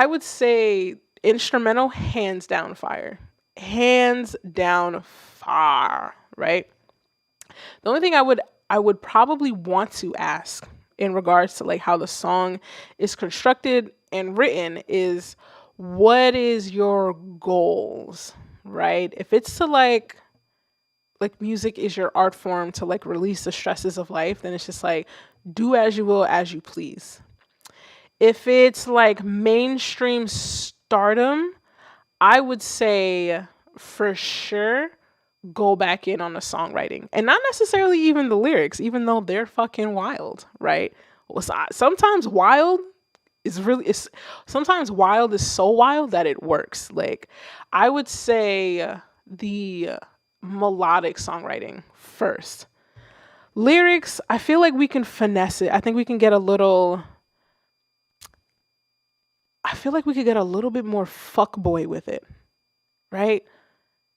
S4: would say instrumental, hands down fire. Hands down fire, right? The only thing I would probably want to ask in regards to like how the song is constructed and written is, what is your goals, right? If it's to like music is your art form to like release the stresses of life, then it's just like, do as you will, as you please. If it's like mainstream stardom, I would say for sure go back in on the songwriting and not necessarily even the lyrics, even though they're fucking wild, right? Sometimes wild is so wild that it works. Like, I would say the melodic songwriting first. Lyrics, I feel like we can finesse it. I think we can get a little bit more fuckboy with it, right?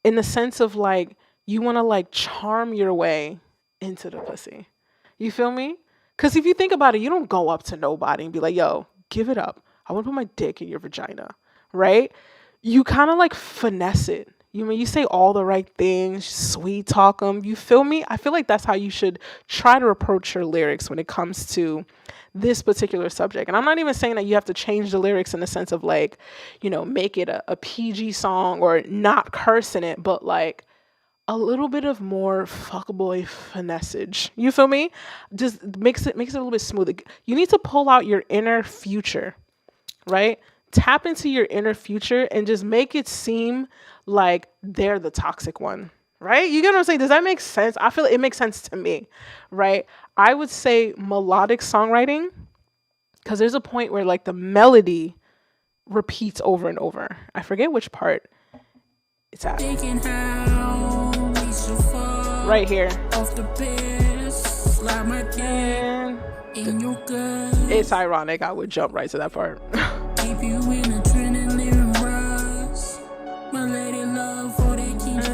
S4: In the sense of like, you want to like charm your way into the pussy. You feel me? Because if you think about it, you don't go up to nobody and be like, yo, give it up. I want to put my dick in your vagina, right? You kind of like finesse it. You say all the right things, sweet talk them. You feel me? I feel like that's how you should try to approach your lyrics when it comes to this particular subject. And I'm not even saying that you have to change the lyrics in the sense of like, make it a PG song or not curse in it, but like a little bit of more fuckboy finessage. You feel me? Just makes it a little bit smoother. You need to pull out your inner future, right? Tap into your inner future and just make it seem like they're the toxic one, right? You get what I'm saying? Does that make sense? I feel it makes sense to me, right? I would say melodic songwriting, because there's a point where like the melody repeats over and over. I forget which part it's at. Right here. It's ironic. I would jump right to that part.
S9: Keep you in adrenaline rush. My lady love for the kinky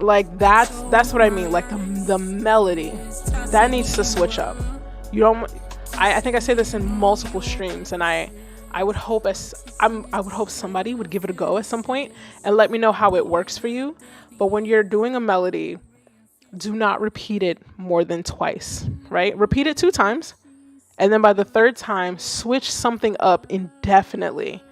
S4: like that's what I mean. Like the melody that needs to switch up. You don't. I think I say this in multiple streams, and I would hope somebody would give it a go at some point and let me know how it works for you. But when you're doing a melody, do not repeat it more than twice, right? Repeat it 2 times. And then by the 3rd time, switch something up indefinitely.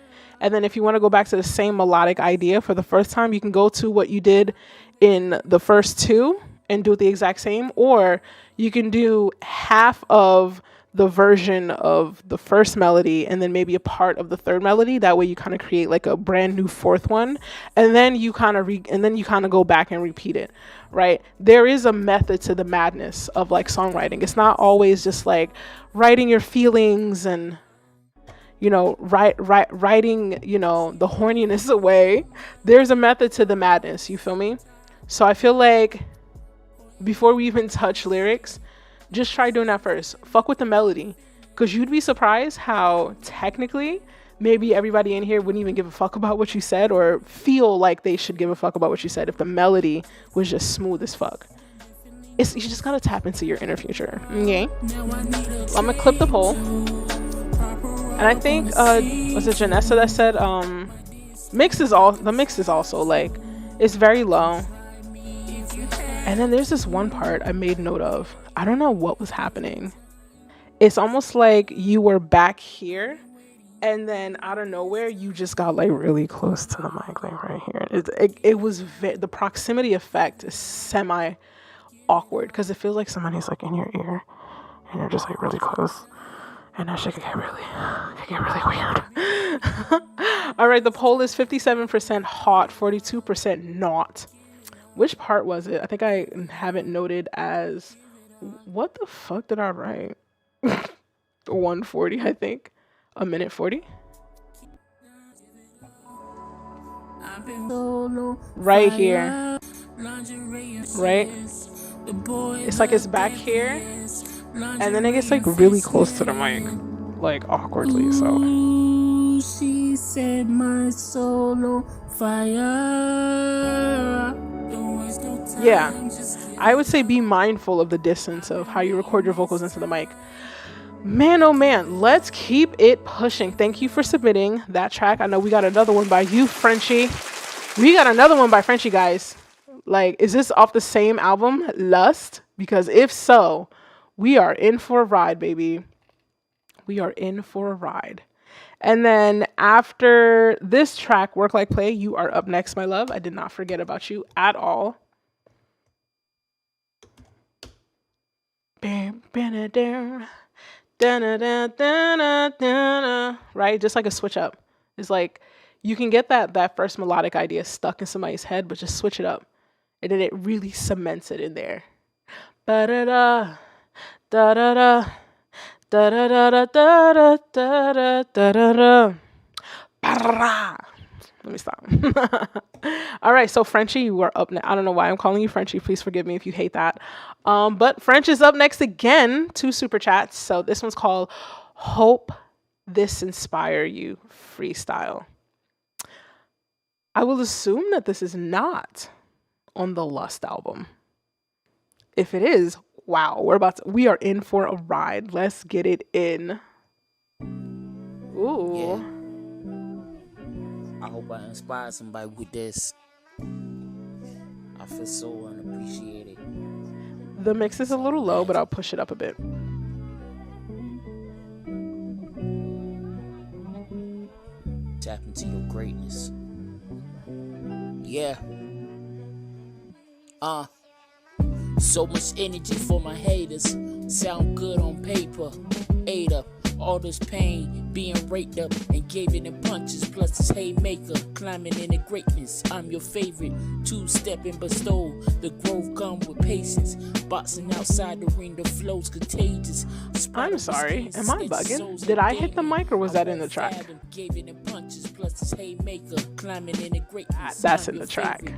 S4: And then if you want to go back to the same melodic idea for the first time, you can go to what you did in the first 2 and do the exact same. Or you can do half of the version of the first melody and then maybe a part of the 3rd melody. That way you kind of create like a brand new 4th one, and then you kind of go back and repeat it, right? There is a method to the madness of like songwriting. It's not always just like writing your feelings and writing the horniness away. There's a method to the madness. You feel me? So I feel like before we even touch lyrics, just try doing that first. Fuck with the melody, because you'd be surprised how technically maybe everybody in here wouldn't even give a fuck about what you said or feel like they should give a fuck about what you said if the melody was just smooth as fuck. You just gotta tap into your inner future. Okay? I'm gonna clip the poll. And I think was it Janessa that said the mix is also like, it's very low. And then there's this one part I made note of. I don't know what was happening. It's almost like you were back here, and then out of nowhere, you just got like really close to the mic, like right here. It was the proximity effect is semi awkward because it feels like somebody's like in your ear, and you're just like really close. And that shit could get really weird. All right, the poll is 57% hot, 42% not. Which part was it? I think I have it noted as, what the fuck did I write? 140, I think. A minute 40. Right here. Right? It's like it's back here. And then it gets like really close to the mic. Like awkwardly, so.
S9: Ooh, she set my soul on fire. Don't waste no time,
S4: Yeah.
S9: just get
S4: I would say be mindful of the distance of how you record your vocals into the mic. Man, oh man, let's keep it pushing. Thank you for submitting that track. I know we got another one by you, Frenchie. We got another one by Frenchie, guys. Like, is this off the same album, Lust? Because if so, we are in for a ride, baby. We are in for a ride. And then after this track, Work Like Play, you are up next, my love. I did not forget about you at all. Right? Just like a switch up. It's like you can get that first melodic idea stuck in somebody's head, but just switch it up. And then it really cements it in there. Ba-da-da, da-da-da, da-da-da, da-da-da, da-da-da, da-da-da. Let me stop. All right, so Frenchie, you are up next. I don't know why I'm calling you Frenchie. Please forgive me if you hate that. But French is up next again, 2 super chats. So this one's called Hope This Inspire You Freestyle. I will assume that this is not on the Lust album. If it is, wow, we are in for a ride. Let's get it in. Ooh.
S8: Yeah. I hope I inspire somebody with this. I feel so unappreciated.
S4: The mix is a little low, but I'll push it up a bit.
S8: Tap into your greatness. Yeah. So much energy for my haters. Sound good on paper. Ate up all this pain, being raped up and gave it in punches, plus this haymaker, climbing into greatness. I'm your favorite, two-stepping bestow. The growth come with patience. Boxing outside the ring, the flow's contagious.
S4: I'm sorry, am I bugging? Did I hit the mic or was that in the track?
S8: Gave it in punches, plus this haymaker, climbing into greatness.
S4: That's in the track.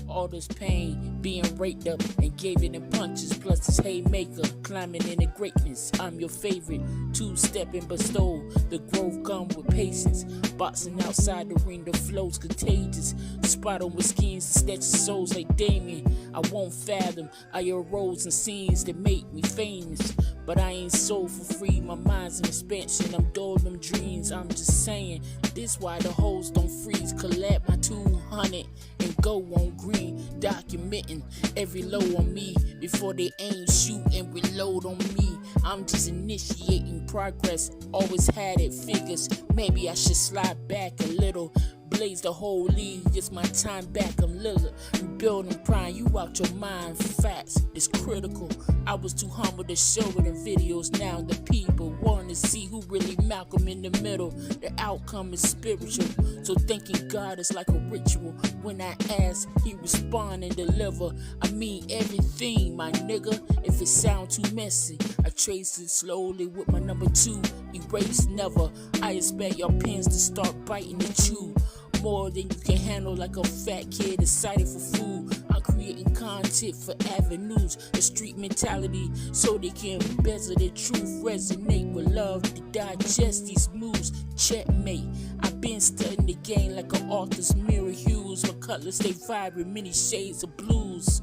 S8: All this pain, being raped up and gave it in punches, plus this haymaker, climbing into greatness. I'm your favorite, two-stepping bestow. The growth come with patience. Boxing outside the ring, the flow's contagious. Spot on with schemes to snatch souls like Damien. I won't fathom. I arose in scenes that make me famous. But I ain't sold for free, my mind's an expansion. I'm doing them dreams, I'm just saying. This why the hoes don't freeze. Collect my 200 and go on green. Documenting every low on me. Before they aim, shoot and reload on me. I'm just initiating progress. Always had it, figures. Maybe I should slide back a little. Blaze the whole league, it's my time back, I'm Lillard. Rebuilding prime, you out your mind, facts, it's critical. I was too humble to show it in videos, now the people want to see who really Malcolm in the middle. The outcome is spiritual, so thanking God is like a ritual. When I ask, he respond and deliver. I mean everything, my nigga, if it sound too messy. I trace it slowly with my number 2, erase never. I expect your pens to start biting the chew. More than you can handle, like a fat kid excited for food. I'm creating content for avenues, a street mentality, so they can embezzle the truth, resonate with love to digest these moves. Checkmate. I've been studying the game like an author's mirror hues. My colors stay vibrant, many shades of blues.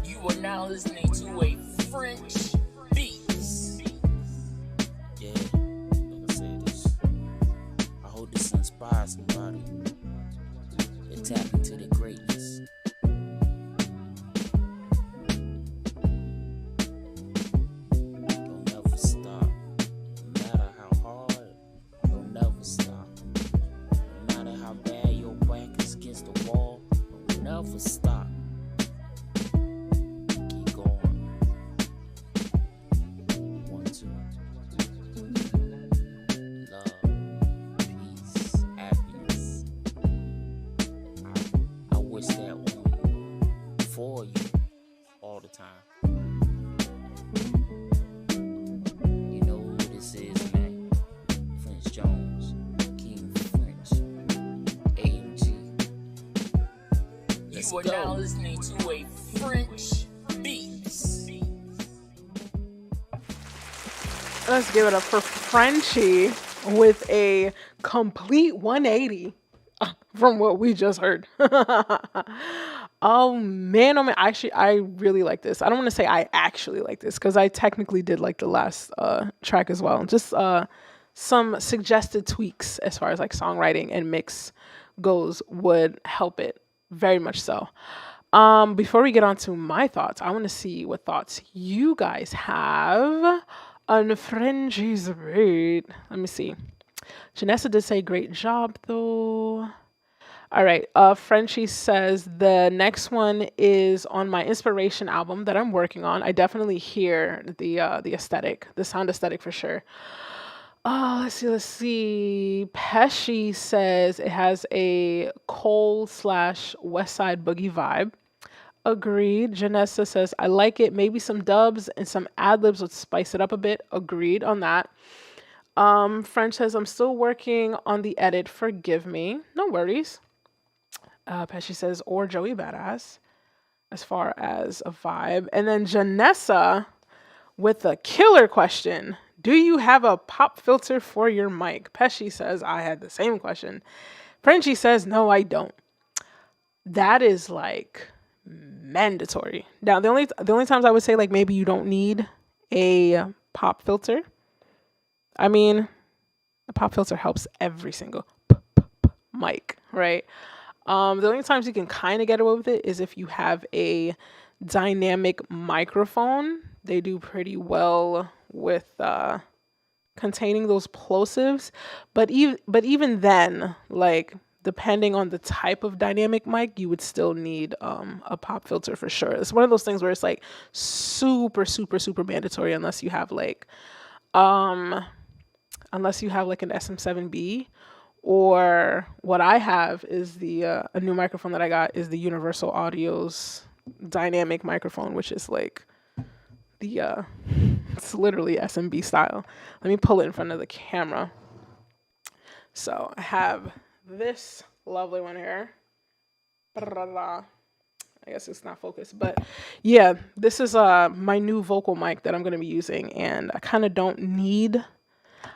S8: You are now listening to a French Beats. Yeah, like I said, I hope this inspires somebody to tap into their greatness. Don't never stop. No matter how hard, don't never stop. No matter how bad your back is against the wall, don't never stop. Keep going. 1, 2. Let's go. You are now listening to a French Beats.
S4: Let's give it up for Frenchie with a complete 180 from what we just heard. Oh man, actually, I really like this. I don't want to say I actually like this because I technically did like the last track as well. Just some suggested tweaks as far as like songwriting and mix goes would help it very much so. Before we get on to my thoughts, I want to see what thoughts you guys have on Frenchie's rate. Let me see. Janessa did say great job though. All right. Frenchie says the next one is on my inspiration album that I'm working on. I definitely hear the aesthetic, the sound aesthetic for sure. Let's see. Pesci says it has a Cole/West Side Boogie vibe. Agreed. Janessa says I like it. Maybe some dubs and some ad-libs would spice it up a bit. Agreed on that. French says I'm still working on the edit. Forgive me. No worries. Pesci says, or Joey Badass, as far as a vibe. And then Janessa with a killer question. Do you have a pop filter for your mic? Pesci says, I had the same question. Frenchie says, no, I don't. That is like mandatory. Now, the only times I would say like maybe you don't need a pop filter. I mean, a pop filter helps every single mic, right? The only times you can kind of get away with it is if you have a dynamic microphone. They do pretty well with containing those plosives. But even then, like depending on the type of dynamic mic, you would still need a pop filter for sure. It's one of those things where it's like super, super, super mandatory unless you have like an SM7B. Or what I have is a new microphone that I got is the Universal Audio's dynamic microphone, which is like it's literally SMB style. Let me pull it in front of the camera. So I have this lovely one here. I guess it's not focused, but yeah, this is my new vocal mic that I'm going to be using, and I kind of don't need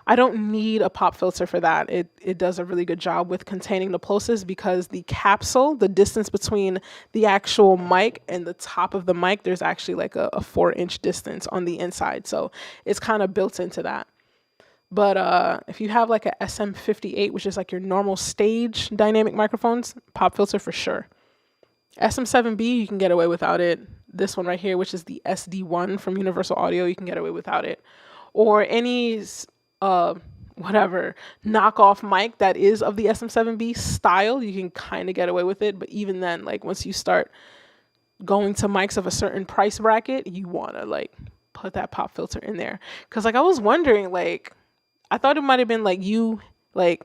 S4: a pop filter for that. It does a really good job with containing the plosives because the capsule, the distance between the actual mic and the top of the mic, there's actually like a 4-inch distance on the inside. So it's kind of built into that. But if you have like a SM58, which is like your normal stage dynamic microphones, pop filter for sure. SM7B, you can get away without it. This one right here, which is the SD1 from Universal Audio, you can get away without it. Or any whatever knockoff mic that is of the SM7B style, you can kind of get away with it. But even then, like once you start going to mics of a certain price bracket, you want to like put that pop filter in there. Because like I was wondering, like I thought it might have been like you like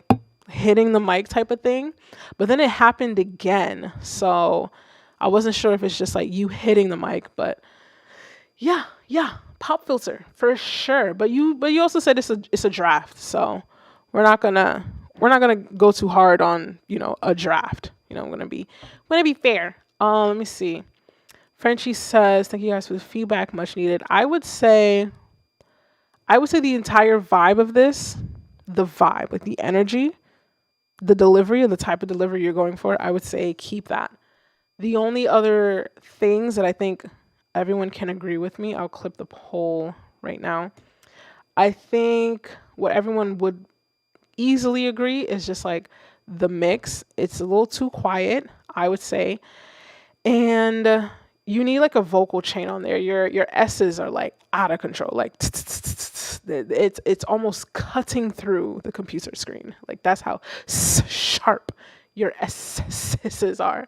S4: hitting the mic type of thing, but then it happened again. So I wasn't sure if it's just like you hitting the mic, but yeah, pop filter for sure. But you also said it's a draft, so we're not gonna go too hard on a draft. I'm gonna be fair. Let me see. Frenchie says, thank you guys for the feedback, much needed. I would say the entire vibe of this, the vibe, like the energy, the delivery, and the type of delivery you're going for, I would say keep that. The only other things that I think everyone can agree with me, I'll clip the poll right now. I think what everyone would easily agree is just like the mix. It's a little too quiet, I would say. And you need like a vocal chain on there. Your S's are like out of control. Like it's almost cutting through the computer screen. Like that's how sharp your S's are.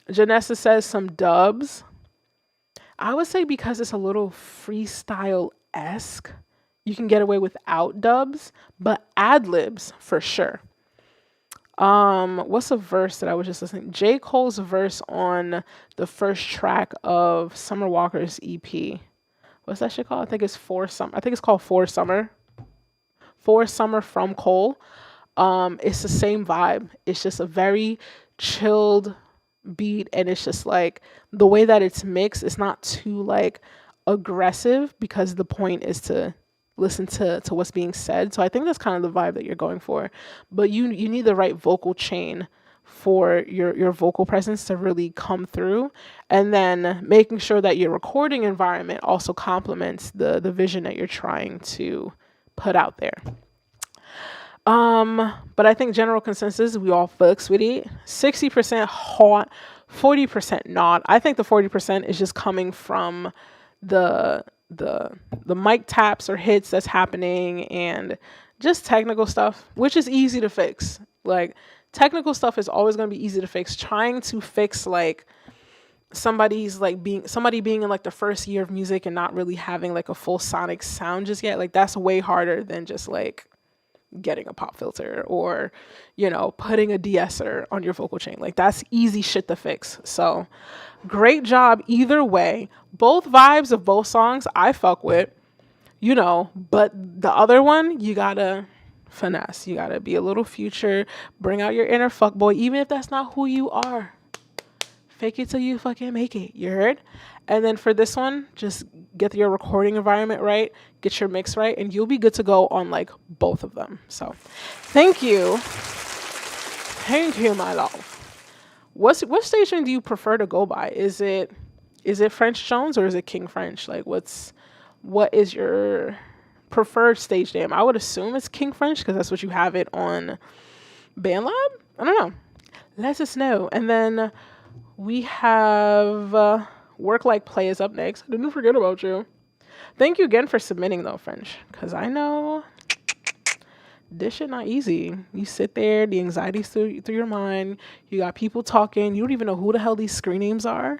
S4: Janessa says some dubs. I would say because it's a little freestyle-esque, you can get away without dubs, but ad-libs for sure. What's a verse that I was just listening? J. Cole's verse on the first track of Summer Walker's EP. What's that shit called? I think it's For Summer. I think it's called For Summer. For Summer from Cole. It's the same vibe. It's just a very chilled beat, and it's just like the way that it's mixed, it's not too like aggressive, because the point is to listen to what's being said. So I think that's kind of the vibe that you're going for, but you need the right vocal chain for your vocal presence to really come through, and then making sure that your recording environment also complements the vision that you're trying to put out there. But I think general consensus, we all fucks with it. 60% hot, 40% not. I think the 40% is just coming from the mic taps or hits that's happening, and just technical stuff, which is easy to fix. Like, technical stuff is always going to be easy to fix. Trying to fix like somebody being in like the first year of music and not really having like a full sonic sound just yet, like that's way harder than just like getting a pop filter or, you know, putting a de-esser on your vocal chain. Like, that's easy shit to fix. So great job either way. Both vibes of both songs I fuck with, you know, but the other one, you gotta finesse. You gotta be a little Future, bring out your inner fuckboy, even if that's not who you are. Fake it till you fucking make it. You heard? And then for this one, just get your recording environment right, get your mix right, and you'll be good to go on like both of them. So thank you, my love. What station do you prefer to go by? Is it French Jones or is it King French? Like, what is your preferred stage name? I would assume it's King French because that's what you have it on BandLab. I don't know. Let us know. And then we have Work Like Play is up next. I didn't forget about you. Thank you again for submitting though, French, because I know this shit not easy. You sit there, the anxiety's through your mind. You got people talking. You don't even know who the hell these screen names are.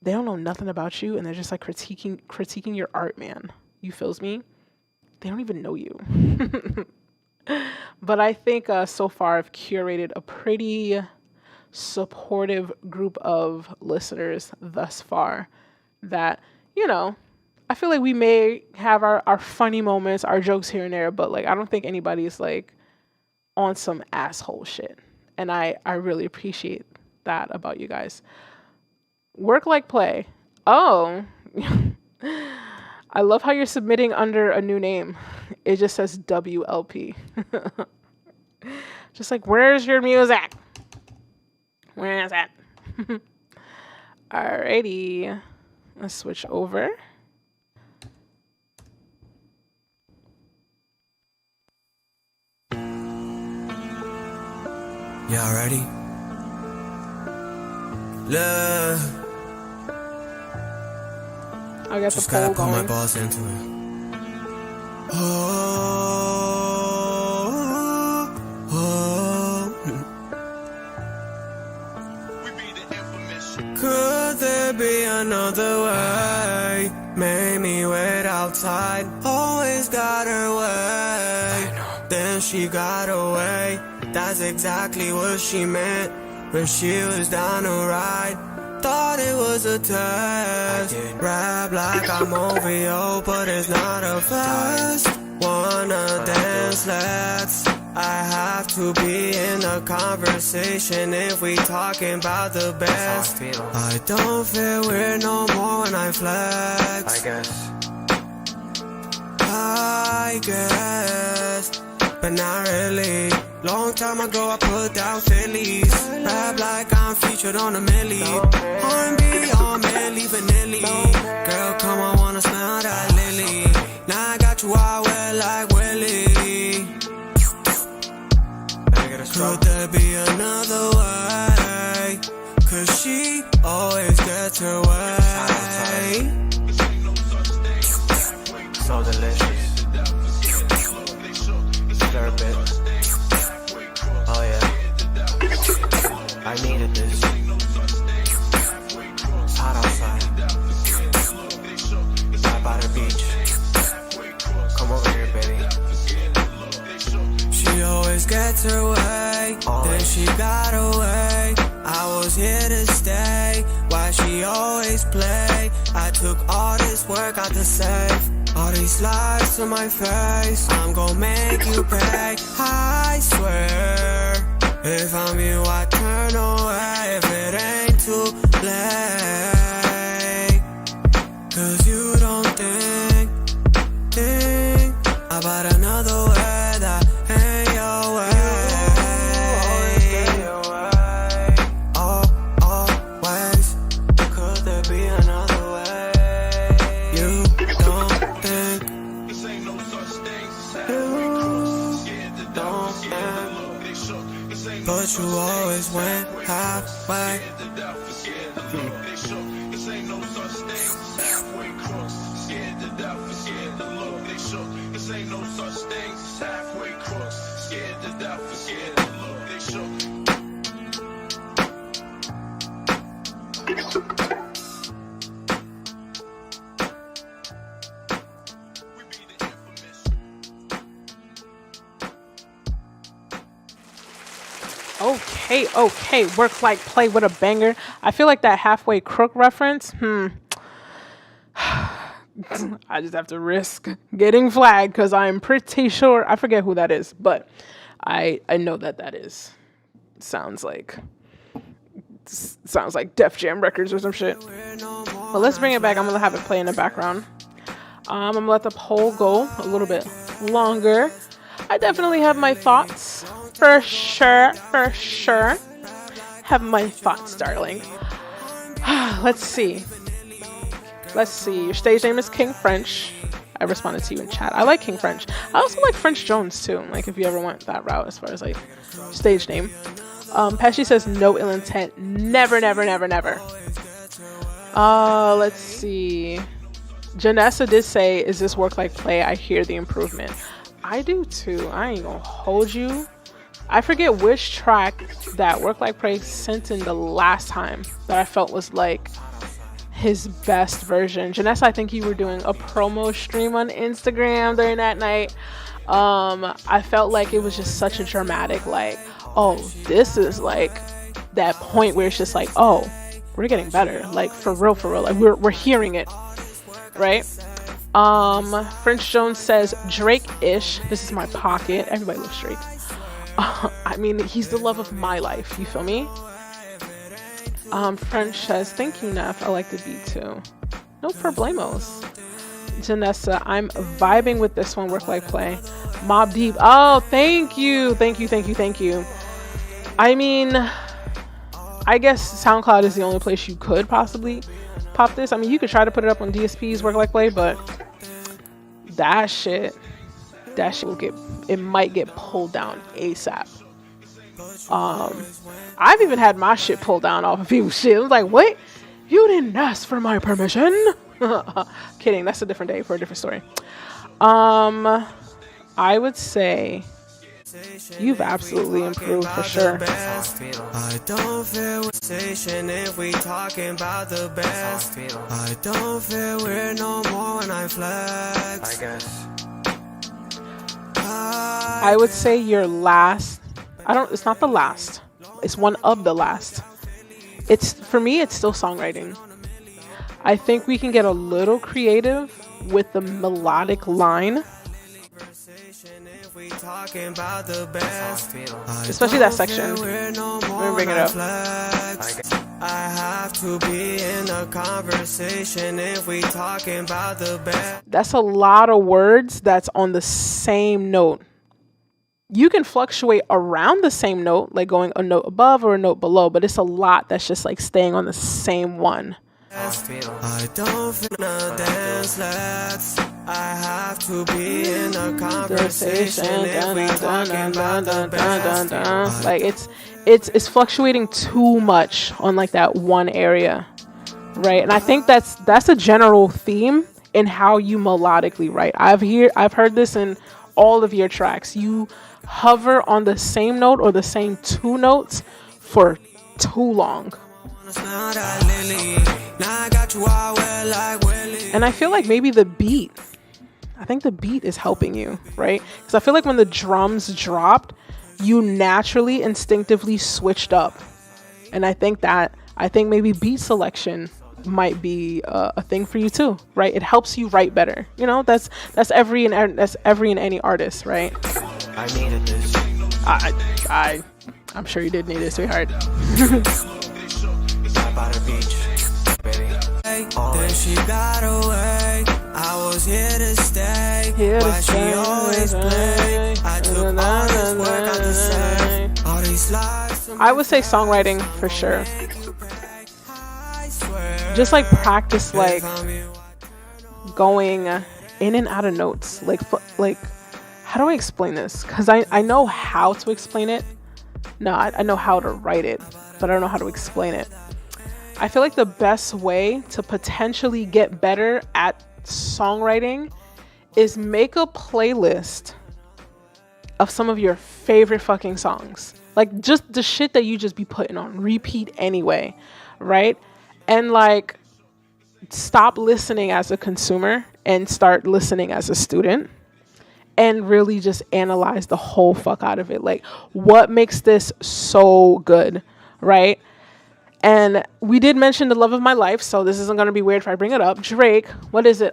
S4: They don't know nothing about you, and they're just like critiquing your art, man. You feels me? They don't even know you. But I think so far I've curated a pretty supportive group of listeners thus far that, you know, I feel like we may have our funny moments, our jokes here and there, but like I don't think anybody's like on some asshole shit. And I really appreciate that about you guys. Work Like Play. Oh, I love how you're submitting under a new name. It just says WLP. Just like, where's your music? Where is it? Alrighty. Let's switch over.
S10: Y'all ready? Look.
S4: I got
S10: just
S4: the poll
S10: gotta put
S4: going.
S10: my balls into it. Could there be another way? Made me wait outside. Always got her way. Then she got away. That's exactly what she meant when she was down to ride. Thought it was a test. Rap like I'm over yo, but it's not a fest. Wanna dance, let's. I have to be in the conversation if we talking about the best. I don't feel weird no more when I flex. I guess, but not really. Long time ago I put down Phillies. Rap like I'm featured on a milli. R&B on Milli Vanilli. Girl, come on, wanna smell that lily. Now I got you all wet like Willie. Could there be another way? Cause she always gets her way.
S11: So delicious. Slurp it. Oh yeah. I needed this. It's hot outside. Right by the beach. Come over here, baby.
S10: She always gets her way, then she got away. I was here to stay, why she always play. I took all this work out the safe, all these lies to my face. I'm gon' make you pay, I swear. If I'm you, I turn away if it ain't too late. Cause you don't think about another way that ain't your way. Always. Could there be another way? You don't think. You don't think. But you always went halfway.
S4: Okay, work like play with a banger. I feel like that halfway crook reference, I just have to risk getting flagged because I'm pretty sure, I forget who that is, but I know that is. Sounds like Def Jam Records or some shit. But let's bring it back. I'm going to have it play in the background. I'm going to let the poll go a little bit longer. I definitely have my thoughts. For sure. Have my thoughts, darling. Let's see. Your stage name is King French. I responded to you in chat. I like King French. I also like French Jones too. Like if you ever went that route as far as like stage name. Pesci says no ill intent. Never. Let's see. Janessa did say, is this work like play? I hear the improvement. I do too. I ain't gonna hold you. I forget which track that Work Like Play sent in the last time that I felt was like his best version. Janessa, I think you were doing a promo stream on Instagram during that night. I felt like it was just such a dramatic, like, oh, this is like that point where it's just like, oh, we're getting better. Like for real. Like we're hearing it, right? French Jones says Drake-ish. This is my pocket. Everybody loves Drake. I mean, he's the love of my life. You feel me? French says, thank you, Neff. I like the beat too. No problemos. Janessa, I'm vibing with this one. Work Like Play. Mob Deep. Oh, thank you. I mean, I guess SoundCloud is the only place you could possibly pop this. I mean, you could try to put it up on DSP's Work Like Play, but that shit it might get pulled down ASAP. I've even had my shit pulled down off of people's shit. I was like, what? You didn't ask for my permission? Kidding, that's a different day for a different story. I would say you've absolutely improved for sure.
S10: I don't feel if we talking about the best. I don't feel weird no more when I flex.
S11: I guess.
S4: I would say your last. It's not the last. It's one of the last. For me, it's still songwriting. I think we can get a little creative with the melodic line. Especially that section. Let me bring it up.
S10: I have to be in a conversation if we talking about the best.
S4: That's a lot of words that's on the same note. You can fluctuate around the same note, like going a note above or a note below, but it's a lot that's just like staying on the same one.
S10: I don't feel no dance left. I have to be in a conversation if we talking about the best.
S4: Like it's fluctuating too much on like that one area, right? And I think that's a general theme in how you melodically write. I've heard this in all of your tracks. You hover on the same note or the same two notes for too long. And I feel like maybe the beat, I think the beat is helping you, right? Because I feel like when the drums dropped, you naturally instinctively switched up. And I think maybe beat selection might be a thing for you too, right? It helps you write better. You know, that's every and any artist, right?
S11: I needed this.
S4: I'm sure you did need it, sweetheart.
S10: By the beach, baby. Then she got away. I was here to stay. Why she always play? I took all this work out to say. All these lies.
S4: I would say songwriting for sure. Just like practice, like going in and out of notes. Like how do I explain this? Because I know how to explain it. No, I know how to write it, but I don't know how to explain it. I feel like the best way to potentially get better at songwriting is make a playlist of some of your favorite fucking songs. Like just the shit that you just be putting on repeat anyway, right? And like stop listening as a consumer and start listening as a student. And really just analyze the whole fuck out of it. Like, what makes this so good, right? And we did mention the love of my life, so this isn't gonna be weird if I bring it up. Drake, what is it?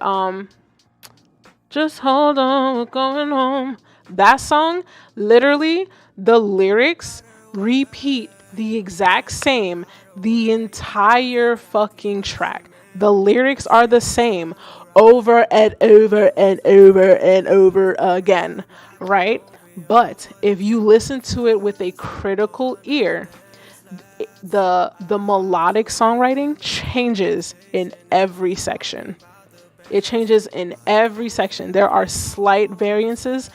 S4: Just hold on, we're going home. That song, literally, the lyrics repeat the exact same the entire fucking track. The lyrics are the same over and over and over and over again, right? But if you listen to it with a critical ear, the melodic songwriting changes in every section. It changes in every section. There are slight variances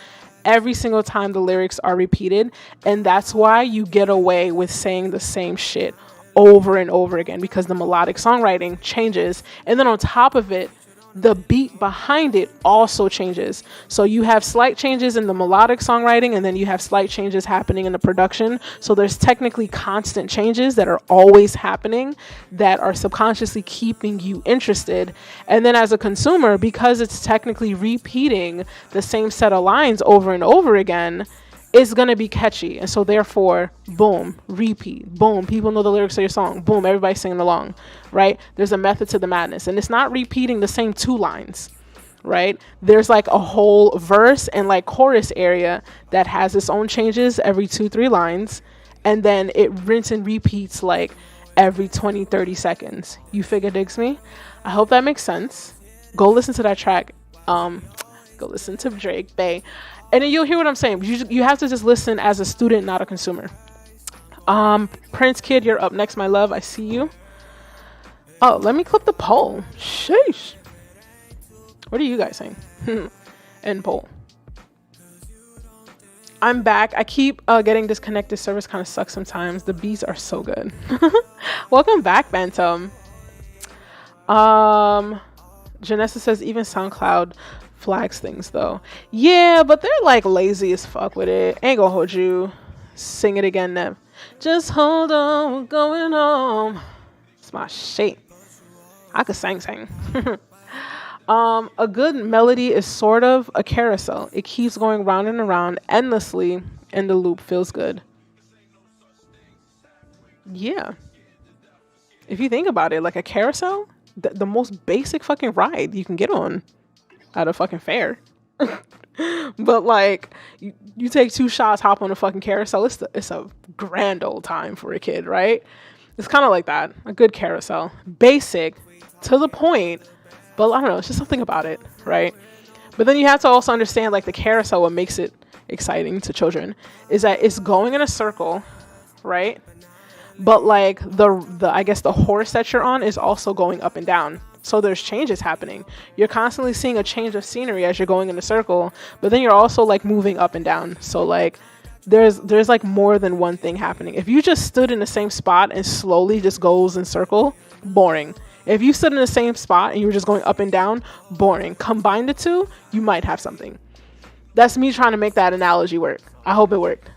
S4: every single time the lyrics are repeated, and that's why you get away with saying the same shit over and over again, because the melodic songwriting changes. And then on top of it, the beat behind it also changes. So you have slight changes in the melodic songwriting, and then you have slight changes happening in the production. So there's technically constant changes that are always happening that are subconsciously keeping you interested. And then as a consumer, because it's technically repeating the same set of lines over and over again, it's going to be catchy. And so therefore, boom, repeat, boom, people know the lyrics of your song, boom, everybody's singing along, right? There's a method to the madness, and it's not repeating the same two lines, right? There's like a whole verse and like chorus area that has its own changes every 2-3 lines, and then it rinse and repeats like every 20-30 seconds. You figure digs me? I hope that makes sense. Go listen to that track. Go listen to Drake, bae. And then you'll hear what I'm saying. You have to just listen as a student, not a consumer. Prince Kid, you're up next, my love. I see you. Oh, let me clip the poll. Sheesh. What are you guys saying? End poll. I'm back. I keep getting disconnected. Service kind of sucks sometimes. The beats are so good. Welcome back, Bantam. Janessa says even SoundCloud flags things though. Yeah, but they're like lazy as fuck with it. Ain't gonna hold you. Sing it again, Nev. Just hold on, we're going home. It's my shit. I could sing. A good melody is sort of a carousel. It keeps going round and around endlessly, and the loop feels good. Yeah. If you think about it, like a carousel, the most basic fucking ride you can get on at a fucking fair. But like you take 2 shots, hop on a fucking carousel. It's a grand old time for a kid, right? It's kind of like that. A good carousel, basic to the point, but I don't know, it's just something about it, right? But then you have to also understand, like, the carousel, what makes it exciting to children is that it's going in a circle, right? But like the I guess the horse that you're on is also going up and down. So there's changes happening. You're constantly seeing a change of scenery as you're going in a circle, but then you're also like moving up and down. So like there's like more than one thing happening. If you just stood in the same spot and slowly just goes in circle, boring. If you stood in the same spot and you were just going up and down, boring. Combine the two, you might have something. That's me trying to make that analogy work. I hope it worked.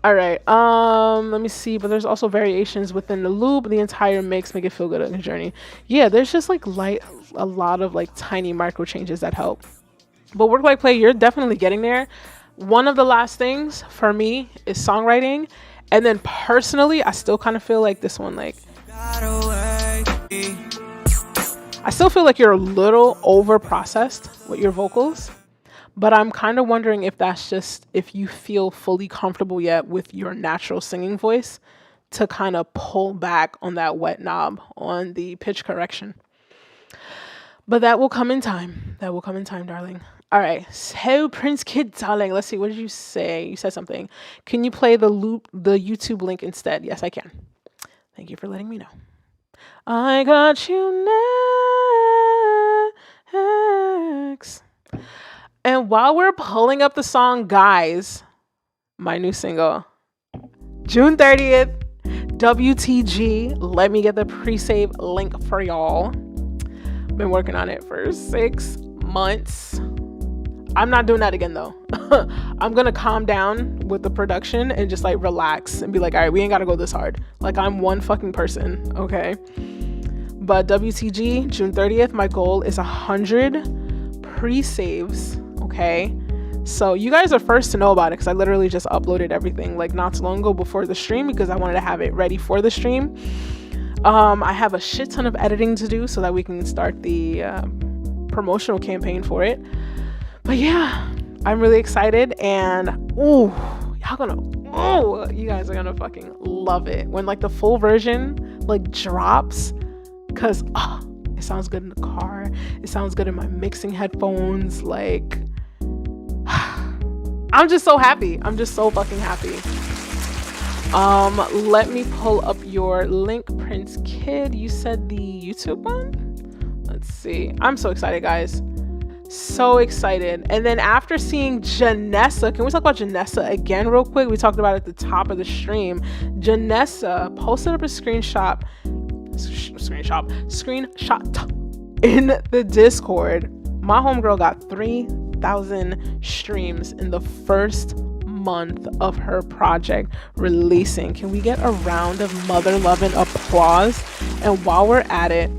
S4: All right, let me see, but there's also variations within the loop. The entire mix make it feel good on the journey. Yeah, there's just like a lot of like tiny micro changes that help. But work like play, you're definitely getting there. One of the last things for me is songwriting. And then personally, I still kind of feel like this one, like, I still feel like you're a little over processed with your vocals. But I'm kind of wondering if that's just if you feel fully comfortable yet with your natural singing voice to kind of pull back on that wet knob on the pitch correction. But that will come in time. That will come in time, darling. All right. So Prince Kid, darling, let's see. What did you say? You said something. Can you play the YouTube link instead? Yes, I can. Thank you for letting me know. I got you next. And while we're pulling up the song, guys, my new single, June 30th, WTG. Let me get the pre-save link for y'all. Been working on it for 6 months. I'm not doing that again though. I'm gonna calm down with the production and just like relax and be like, all right, we ain't gotta go this hard. Like I'm one fucking person, okay? But WTG, June 30th, my goal is 100 pre-saves, okay? So you guys are first to know about it because I literally just uploaded everything like not too long ago before the stream because I wanted to have it ready for the stream. I have a shit ton of editing to do so that we can start the promotional campaign for it. But yeah, I'm really excited and you guys are gonna fucking love it when like the full version like drops because it sounds good in the car. It sounds good in my mixing headphones. Like I'm just so happy. I'm just so fucking happy. Let me pull up your link, Prince Kid. You said the YouTube one? Let's see. I'm so excited, guys. So excited. And then after seeing Janessa, can we talk about Janessa again real quick? We talked about it at the top of the stream. Janessa posted up a screenshot in the Discord. My homegirl got 3,000 streams in the first month of her project releasing. Can we get a round of mother loving applause? And while we're at it,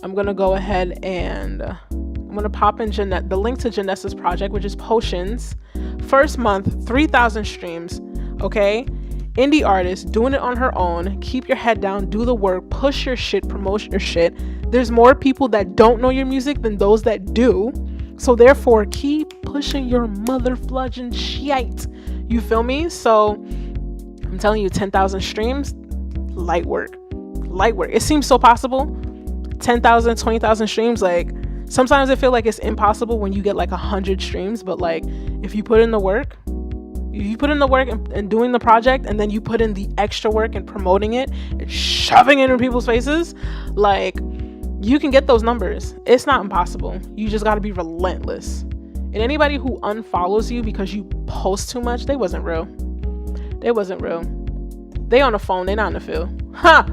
S4: I'm gonna go ahead and I'm gonna pop in the link to Janessa's project, which is Potions. First month, 3,000 streams. Okay, indie artist doing it on her own. Keep your head down, do the work, push your shit, promote your shit. There's more people that don't know your music than those that do. So therefore, keep pushing your mother fludging shite. You feel me? So I'm telling you, 10,000 streams, light work. Light work. It seems so possible. 10,000, 20,000 streams. Like sometimes I feel like it's impossible when you get like 100 streams. But like if you put in the work, and doing the project, and then you put in the extra work and promoting it and shoving it in people's faces, like you can get those numbers. It's not impossible. You just got to be relentless. And anybody who unfollows you because you post too much, they wasn't real. They wasn't real. They on the phone, they not in the field. Ha!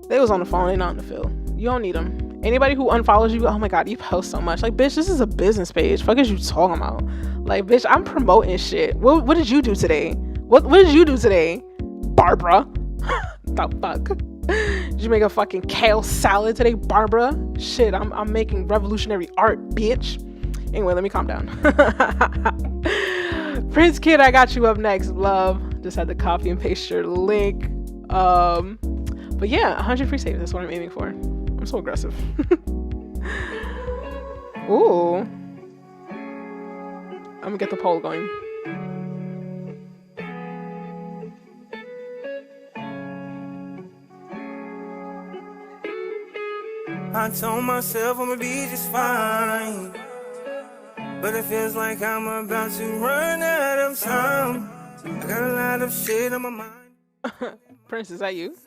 S4: They was on the phone, they not in the field. You don't need them. Anybody who unfollows you, oh my God, you post so much. Like, bitch, this is a business page. Fuck is you talking about? Like, bitch, I'm promoting shit. What did you do today? What did you do today, Barbara? The fuck? Did you make a fucking kale salad today, Barbara? Shit, I'm making revolutionary art, bitch. Anyway, let me calm down. Prince Kid, I got you up next, love. Just had to copy and paste your link. But yeah, 100 free saves. That's what I'm aiming for. I'm so aggressive. Ooh. I'm gonna get the poll going.
S10: I told myself I'ma be just fine, but it feels like I'm about to run out of time. I got a lot of shit on my mind.
S4: Prince, is that you?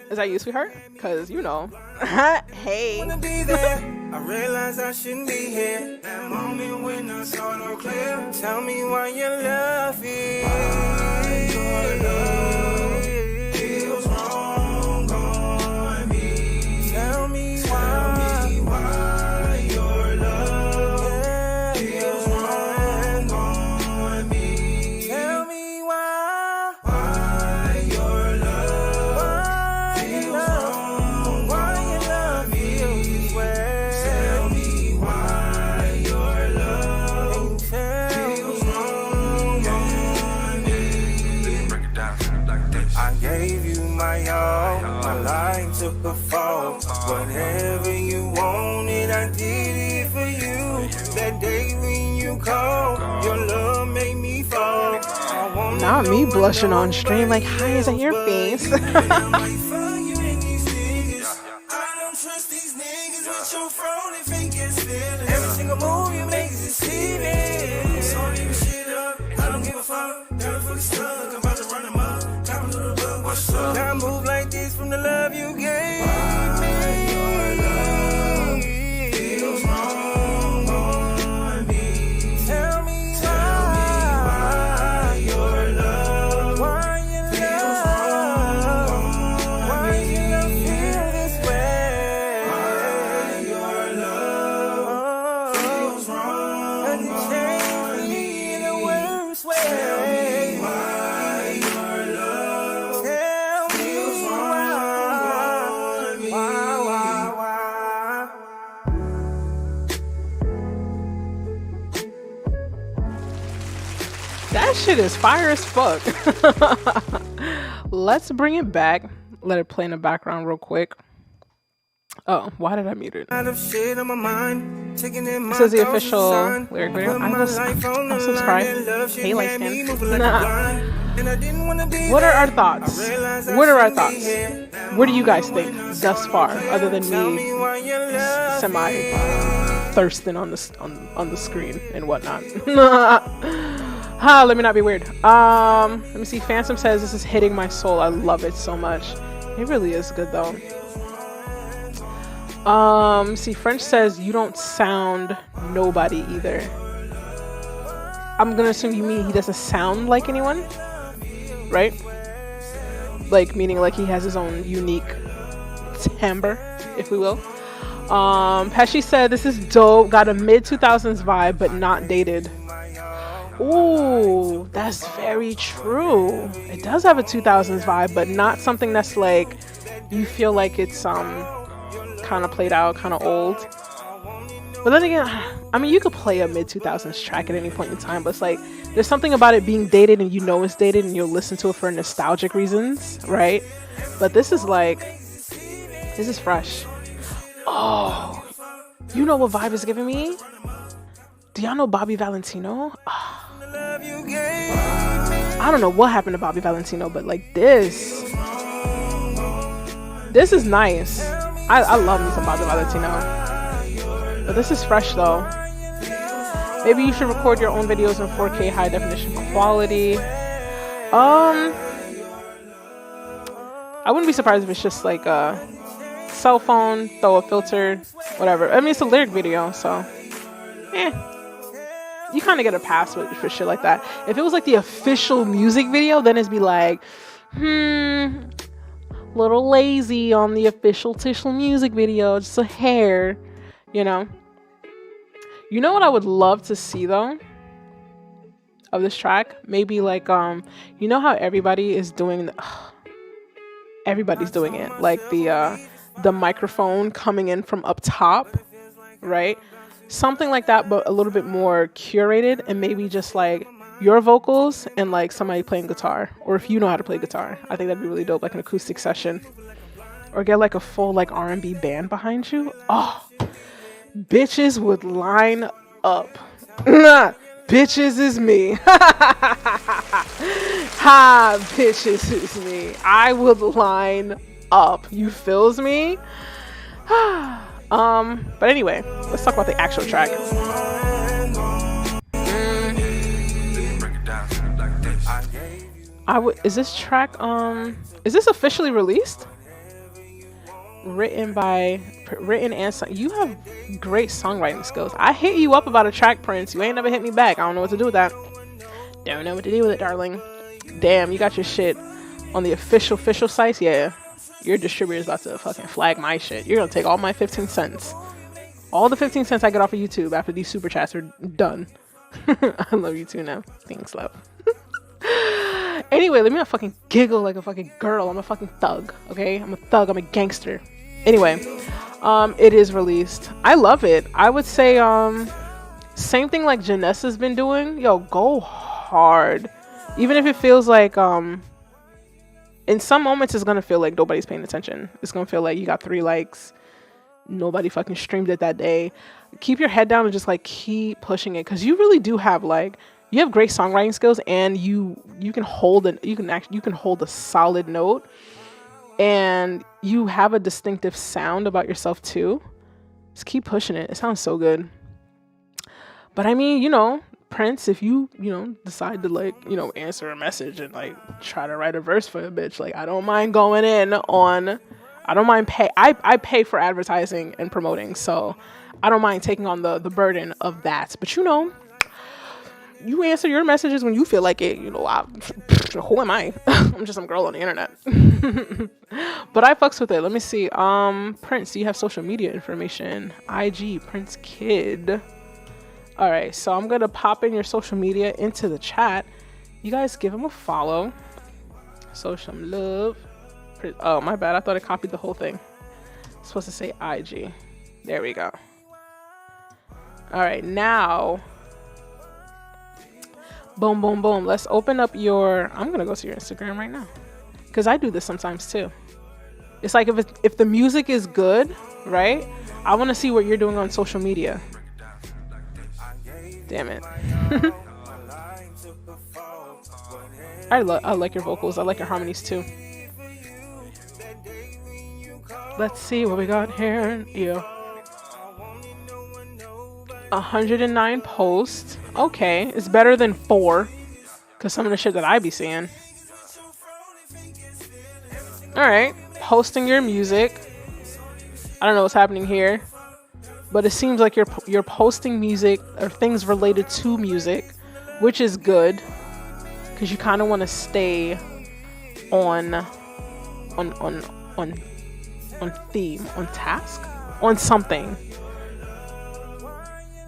S4: Is that you, sweetheart? Cause you know. Hey.
S10: I realized I shouldn't be here. That moment when I saw no clear. Tell me why you love me. Why your love feels wrong on me. Tell me why your love feels wrong on me. Tell me why your love feels wrong. Why your love feels this way. Tell me why your love feels wrong on me. Break it down like this. I gave you my all, my life took a fall. Whatever you wanted, I did it for you. that day when you called. Your love made me fall.
S4: Not me blushing on stream like, hi, is that your face?
S10: I don't trust these niggas with your phone and fake ass feelings. Every single move you make is deceiving. So I leave shit up. I don't give a fuck. Never fully stuck. I'm about to run them up. Top of the book. What's up? Now I move like this from the love you gave me. Your love feels wrong on me. Tell me why your love. Why your love? Why you love feel this way? Why your love feels wrong on me in the worst way. Why your love? Tell me why.
S4: That shit is fire as fuck. Let's bring it back. Let it play in the background real quick. Oh, why did I mute it? This is the official lyric video. I'll subscribe. Hey, light skin. What are our thoughts? What are our thoughts? What do you guys think thus far, other than me semi thirsting on the screen and whatnot? Let me not be weird. Let me see. Phantom says this is hitting my soul. I love it so much. It really is good though. See, French says you don't sound nobody either. I'm gonna assume you mean he doesn't sound like anyone, right? Like meaning like he has his own unique timbre, if we will. Pesci said this is dope. Got a mid 2000s vibe, but not dated. Ooh, that's very true. It does have a 2000s vibe, but not something that's like you feel like it's kind of played out, kind of old. But then again, I mean, you could play a mid 2000s track at any point in time, but it's like there's something about it being dated and you know it's dated and you'll listen to it for nostalgic reasons, right? But this is like, this is fresh. Oh, you know what vibe is giving me? Do y'all know Bobby Valentino? Oh. I don't know what happened to Bobby Valentino, but like this is nice. I love me some Bobby Valentino, but this is fresh though. Maybe you should record your own videos in 4K high definition quality. I wouldn't be surprised if it's just like a cell phone, throw a filter, whatever. I mean, it's a lyric video, so you kind of get a pass for shit like that. If it was like the official music video, then it'd be like, little lazy on the official music video, just a hair, you know. You know what I would love to see though of this track? Maybe like you know how everybody is doing everybody's doing it, like the microphone coming in from up top, right? Something like that, but a little bit more curated, and maybe just like your vocals and like somebody playing guitar, or if you know how to play guitar, I think that'd be really dope, like an acoustic session, or get like a full like R&B band behind you. Oh, bitches would line up. Bitches is me. Ha, bitches is me. I would line up. You feels me? But anyway, let's talk about the actual track. Is this track is this officially released? Written and sung. You have great songwriting skills. I hit you up about a track, Prince. You ain't never hit me back. I don't know what to do with that. Don't know what to do with it, darling. Damn, you got your shit on the official sites. Yeah, your distributor's about to fucking flag my shit. You're gonna take all my 15 cents. All the 15 cents I get off of YouTube after these super chats are done. I love you too now. Thanks, love. Anyway, let me not fucking giggle like a fucking girl. I'm a fucking thug, okay? I'm a thug. I'm a gangster. Anyway, it is released. I love it. I would say same thing like Janessa's been doing. Yo, go hard. Even if it feels like in some moments it's gonna feel like nobody's paying attention. It's gonna feel like you got 3 likes. Nobody fucking streamed it that day. keep your head down and just like keep pushing it, because you really do have like, you have great songwriting skills, and you can hold a solid note, and you have a distinctive sound about yourself too. Just keep pushing it. It sounds so good. But I mean, you know, Prince, if you decide to like, you know, answer a message and like try to write a verse for a bitch, like I don't mind going in on, I don't mind pay. I pay for advertising and promoting, so I don't mind taking on the burden of that. But you know, you answer your messages when you feel like it. You know, who am I? I'm just some girl on the internet. But I fucks with it. Let me see. Prince, do you have social media information? IG Prince Kid. All right, so I'm gonna pop in your social media into the chat. You guys give him a follow. Show some love. Oh, my bad. I thought I copied the whole thing. I'm supposed to say IG. There we go. All right, now. Boom, boom, boom. Let's open up your... I'm going to go to your Instagram right now, because I do this sometimes too. It's like if the music is good, right? I want to see what you're doing on social media. Damn it. I like your vocals. I like your harmonies too. Let's see what we got here. Yeah. 109 posts. Okay, it's better than 4, because some of the shit that I be seeing. All right, posting your music. I don't know what's happening here, but it seems like you're posting music or things related to music, which is good, because you kind of want to stay on theme, on task, on something.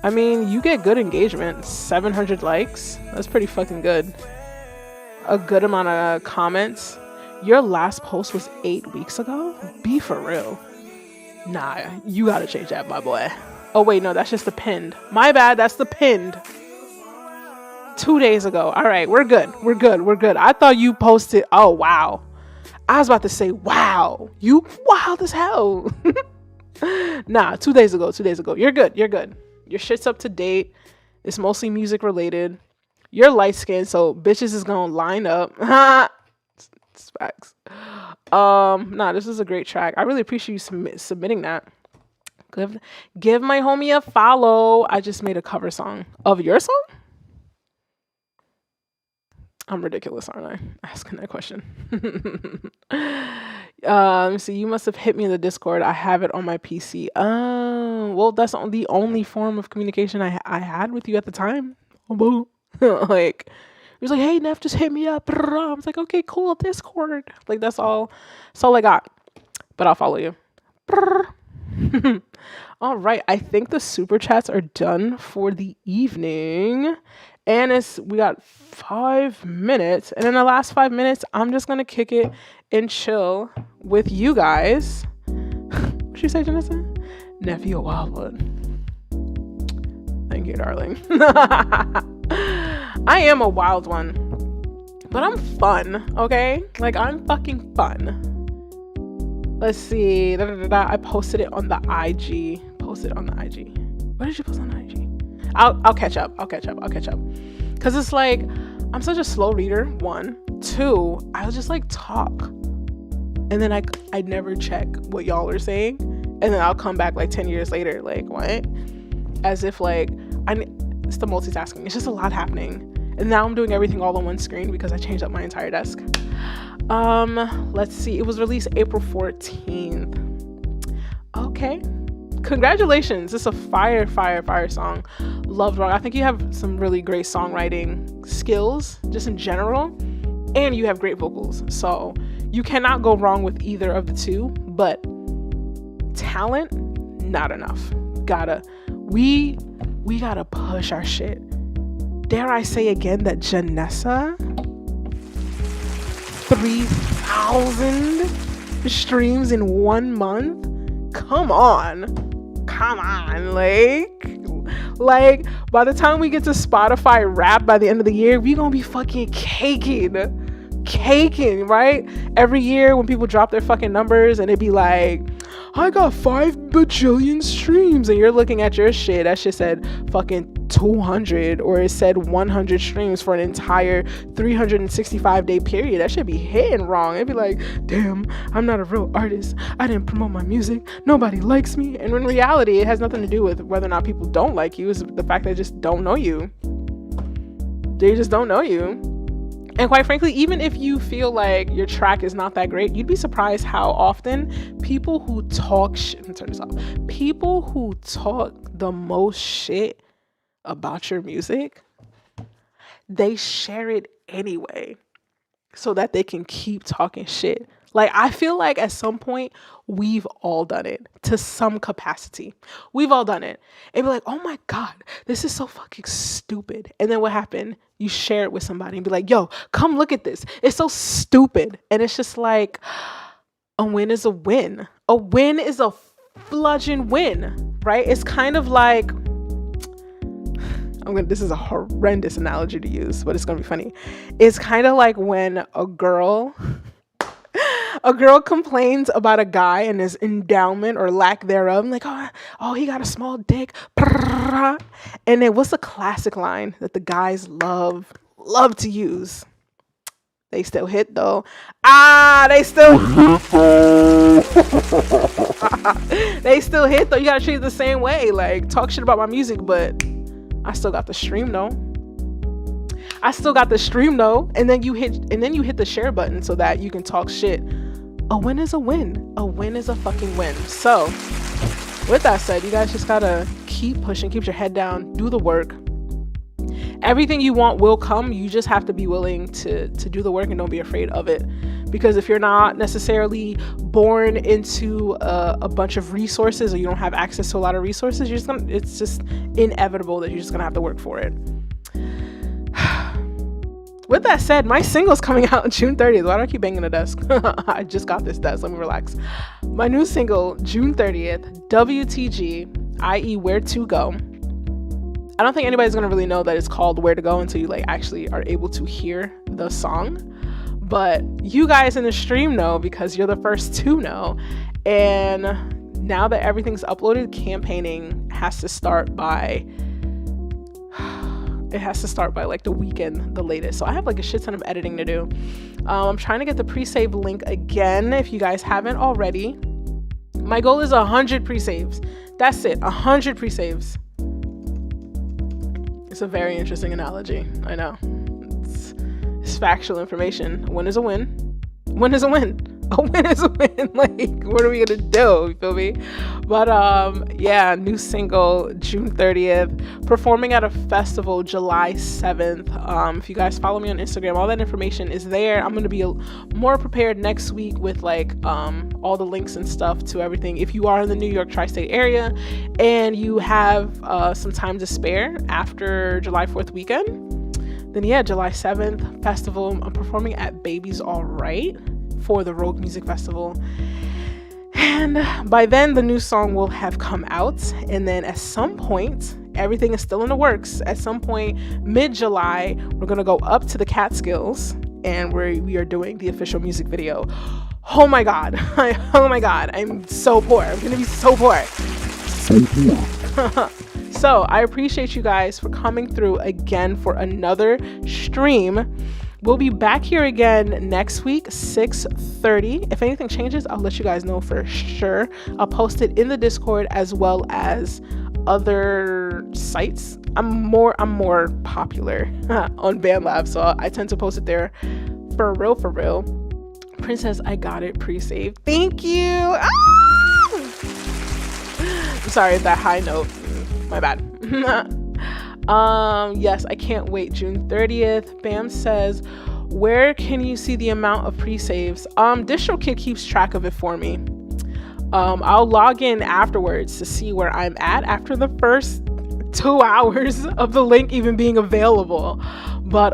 S4: I mean, you get good engagement. 700 likes. That's pretty fucking good. A good amount of comments. Your last post was 8 weeks ago? Be for real. Nah, you gotta change that, my boy. Oh wait, no, that's just the pinned. My bad, that's the pinned. 2 days ago. All right, we're good. We're good. We're good. I thought you posted. Oh, wow. I was about to say, wow. You wild as hell. Nah, 2 days ago. 2 days ago. You're good. You're good. Your shit's up to date. It's mostly music related. You're light skinned, so bitches is gonna line up. It's facts. Nah, this is a great track. I really appreciate you submitting that. Give my homie a follow. I just made a cover song of your song. I'm ridiculous, aren't I? Asking that question. Let me see. You must have hit me in the Discord. I have it on my PC. Well, that's the only form of communication I had with you at the time. Like, it was like, hey, Neff, just hit me up. I was like, okay, cool, Discord. Like, that's all I got. But I'll follow you. All right. I think the super chats are done for the evening. And we got 5 minutes. And in the last 5 minutes, I'm just going to kick it and chill with you guys. What'd you say, Janessa? Nephew, a wild one. Thank you, darling. I am a wild one. But I'm fun, okay? Like, I'm fucking fun. Let's see. I posted it on the IG. What did you post on the IG? I'll catch up. Because it's like, I'm such a slow reader, 1. 2, I'll just like talk. And then I never check what y'all are saying. And then I'll come back like 10 years later, like, what? As if like, it's the multitasking. It's just a lot happening. And now I'm doing everything all on one screen because I changed up my entire desk. Let's see. It was released April 14th. Okay. Congratulations. It's a fire song. Loved Wrong. I think you have some really great songwriting skills just in general, and you have great vocals. So you cannot go wrong with either of the two, but talent, not enough. We gotta push our shit. Dare I say again that Janessa, 3,000 streams in 1 month? Come on, like by the time we get to Spotify Rap by the end of the year, we gonna be fucking caking, right? Every year when people drop their fucking numbers and it be like, I got 5 bajillion streams, and you're looking at your shit, that shit said fucking 200, or it said 100 streams for an entire 365-day period. That should be hitting wrong. It'd be like, damn, I'm not a real artist. I didn't promote my music. Nobody likes me. And in reality, it has nothing to do with whether or not people don't like you. It's the fact they just don't know you. They just don't know you. And quite frankly, even if you feel like your track is not that great, you'd be surprised how often people who talk shit, let me turn this off, people who talk the most shit about your music, they share it anyway so that they can keep talking shit. Like, I feel like at some point we've all done it to some capacity. We've all done it. And be like, oh my God, this is so fucking stupid. And then what happened? You share it with somebody and be like, yo, come look at this. It's so stupid. And it's just like, a win is a win. A win is a fludging win, right? It's kind of like, this is a horrendous analogy to use, but it's gonna be funny. It's kind of like when a girl complains about a guy and his endowment or lack thereof. I'm like, oh, he got a small dick. And then what's the classic line that the guys love to use? They still hit though. They still they still hit though. You gotta treat it the same way. Like, talk shit about my music, but I still got the stream though. And then you hit the share button so that you can talk shit. A win is a win. A win is a fucking win. So with that said, you guys just gotta keep pushing, keep your head down, do the work. Everything you want will come. You just have to be willing to do the work and don't be afraid of it. Because if you're not necessarily born into a bunch of resources, or you don't have access to a lot of resources, it's just inevitable that you're just gonna have to work for it. With that said, my single's coming out June 30th. Why do I keep banging the desk? I just got this desk. Let me relax. My new single, June 30th, WTG, i.e. Where to Go. I don't think anybody's going to really know that it's called Where to Go until you actually are able to hear the song. But you guys in the stream know, because you're the first to know. And now that everything's uploaded, campaigning has to start by... It has to start by the weekend, the latest. So I have a shit ton of editing to do. I'm trying to get the pre-save link again if you guys haven't already. My goal is 100 pre-saves. That's it, 100 pre-saves. It's a very interesting analogy. I know. It's factual information. A win is a win. Win is a win. A win is a win. What are we gonna do? You feel me? But yeah, new single June 30th, performing at a festival July 7th. If you guys follow me on Instagram, all that information is there. I'm gonna be more prepared next week with all the links and stuff to everything. If you are in the New York tri-state area and you have some time to spare after July 4th weekend, then yeah, July 7th festival, I'm performing at Baby's Alright for the Rogue Music Festival. And by then the new song will have come out, and then at some point, everything is still in the works, at some point mid-July we're gonna go up to the Catskills and we are doing the official music video. Oh my god. Oh my god, I'm so poor. I'm gonna be so poor. So I appreciate you guys for coming through again for another stream. We'll be back here again next week, 6:30. If anything changes, I'll let you guys know for sure. I'll post it in the Discord as well as other sites. I'm more popular on BandLab, so I tend to post it there. For real. Princess, I got it pre-saved. Thank you. I'm sorry, that high note. My bad. Yes, I can't wait. June 30th. Bam says, where can you see the amount of pre-saves? DistroKid keeps track of it for me. I'll log in afterwards to see where I'm at after the first 2 hours of the link even being available. But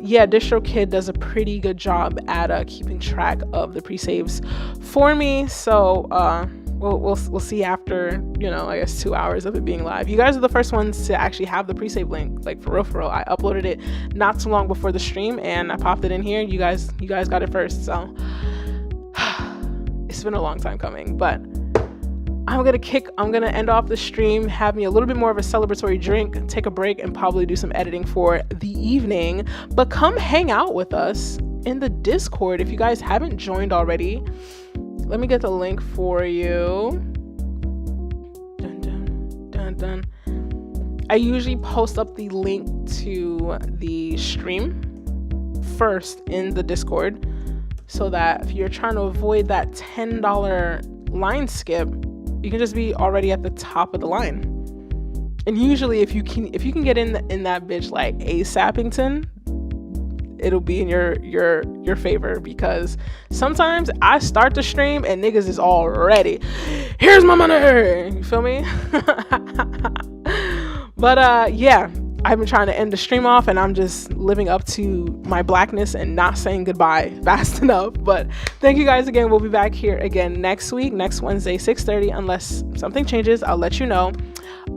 S4: yeah, DistroKid does a pretty good job at keeping track of the pre-saves for me. So we'll see after, I guess 2 hours of it being live. You guys are the first ones to actually have the pre-save link. For real. I uploaded it not too long before the stream and I popped it in here. You guys got it first. So it's been a long time coming, but I'm gonna end off the stream, have me a little bit more of a celebratory drink, take a break, and probably do some editing for the evening. But come hang out with us in the Discord if you guys haven't joined already. Let me get the link for you. Dun, dun, dun, dun. I usually post up the link to the stream first in the Discord, so that if you're trying to avoid that $10 line skip, you can just be already at the top of the line. And usually if you can get in that bitch like ASAPington, it'll be in your favor, because sometimes I start the stream and niggas is already, here's my money, you feel me? But yeah, I've been trying to end the stream off, and I'm just living up to my blackness and not saying goodbye fast enough. But thank you guys again. We'll be back here again next week, next Wednesday, 6:30, unless something changes. I'll let you know.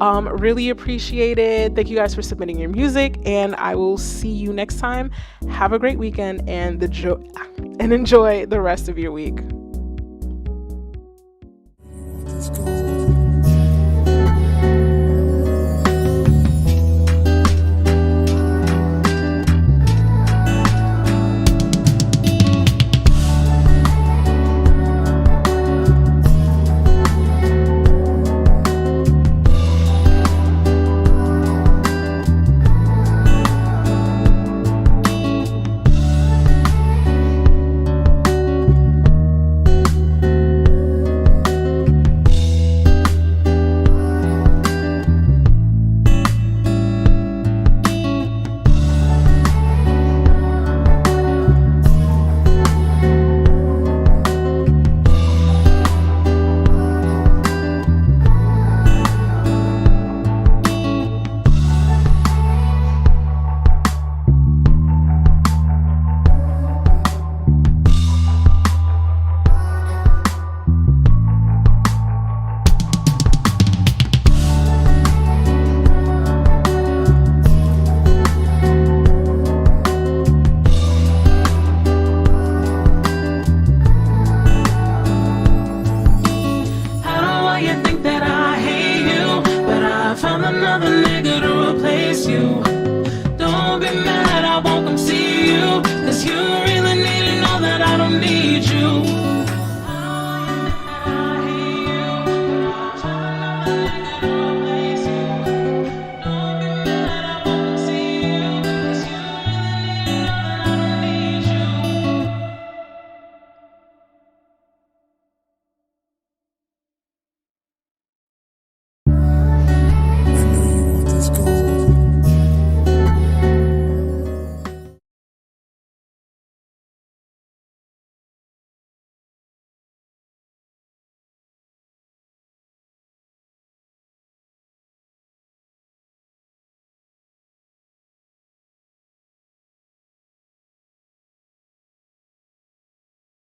S4: Really appreciate it. Thank you guys for submitting your music, and I will see you next time. Have a great weekend and enjoy the rest of your week.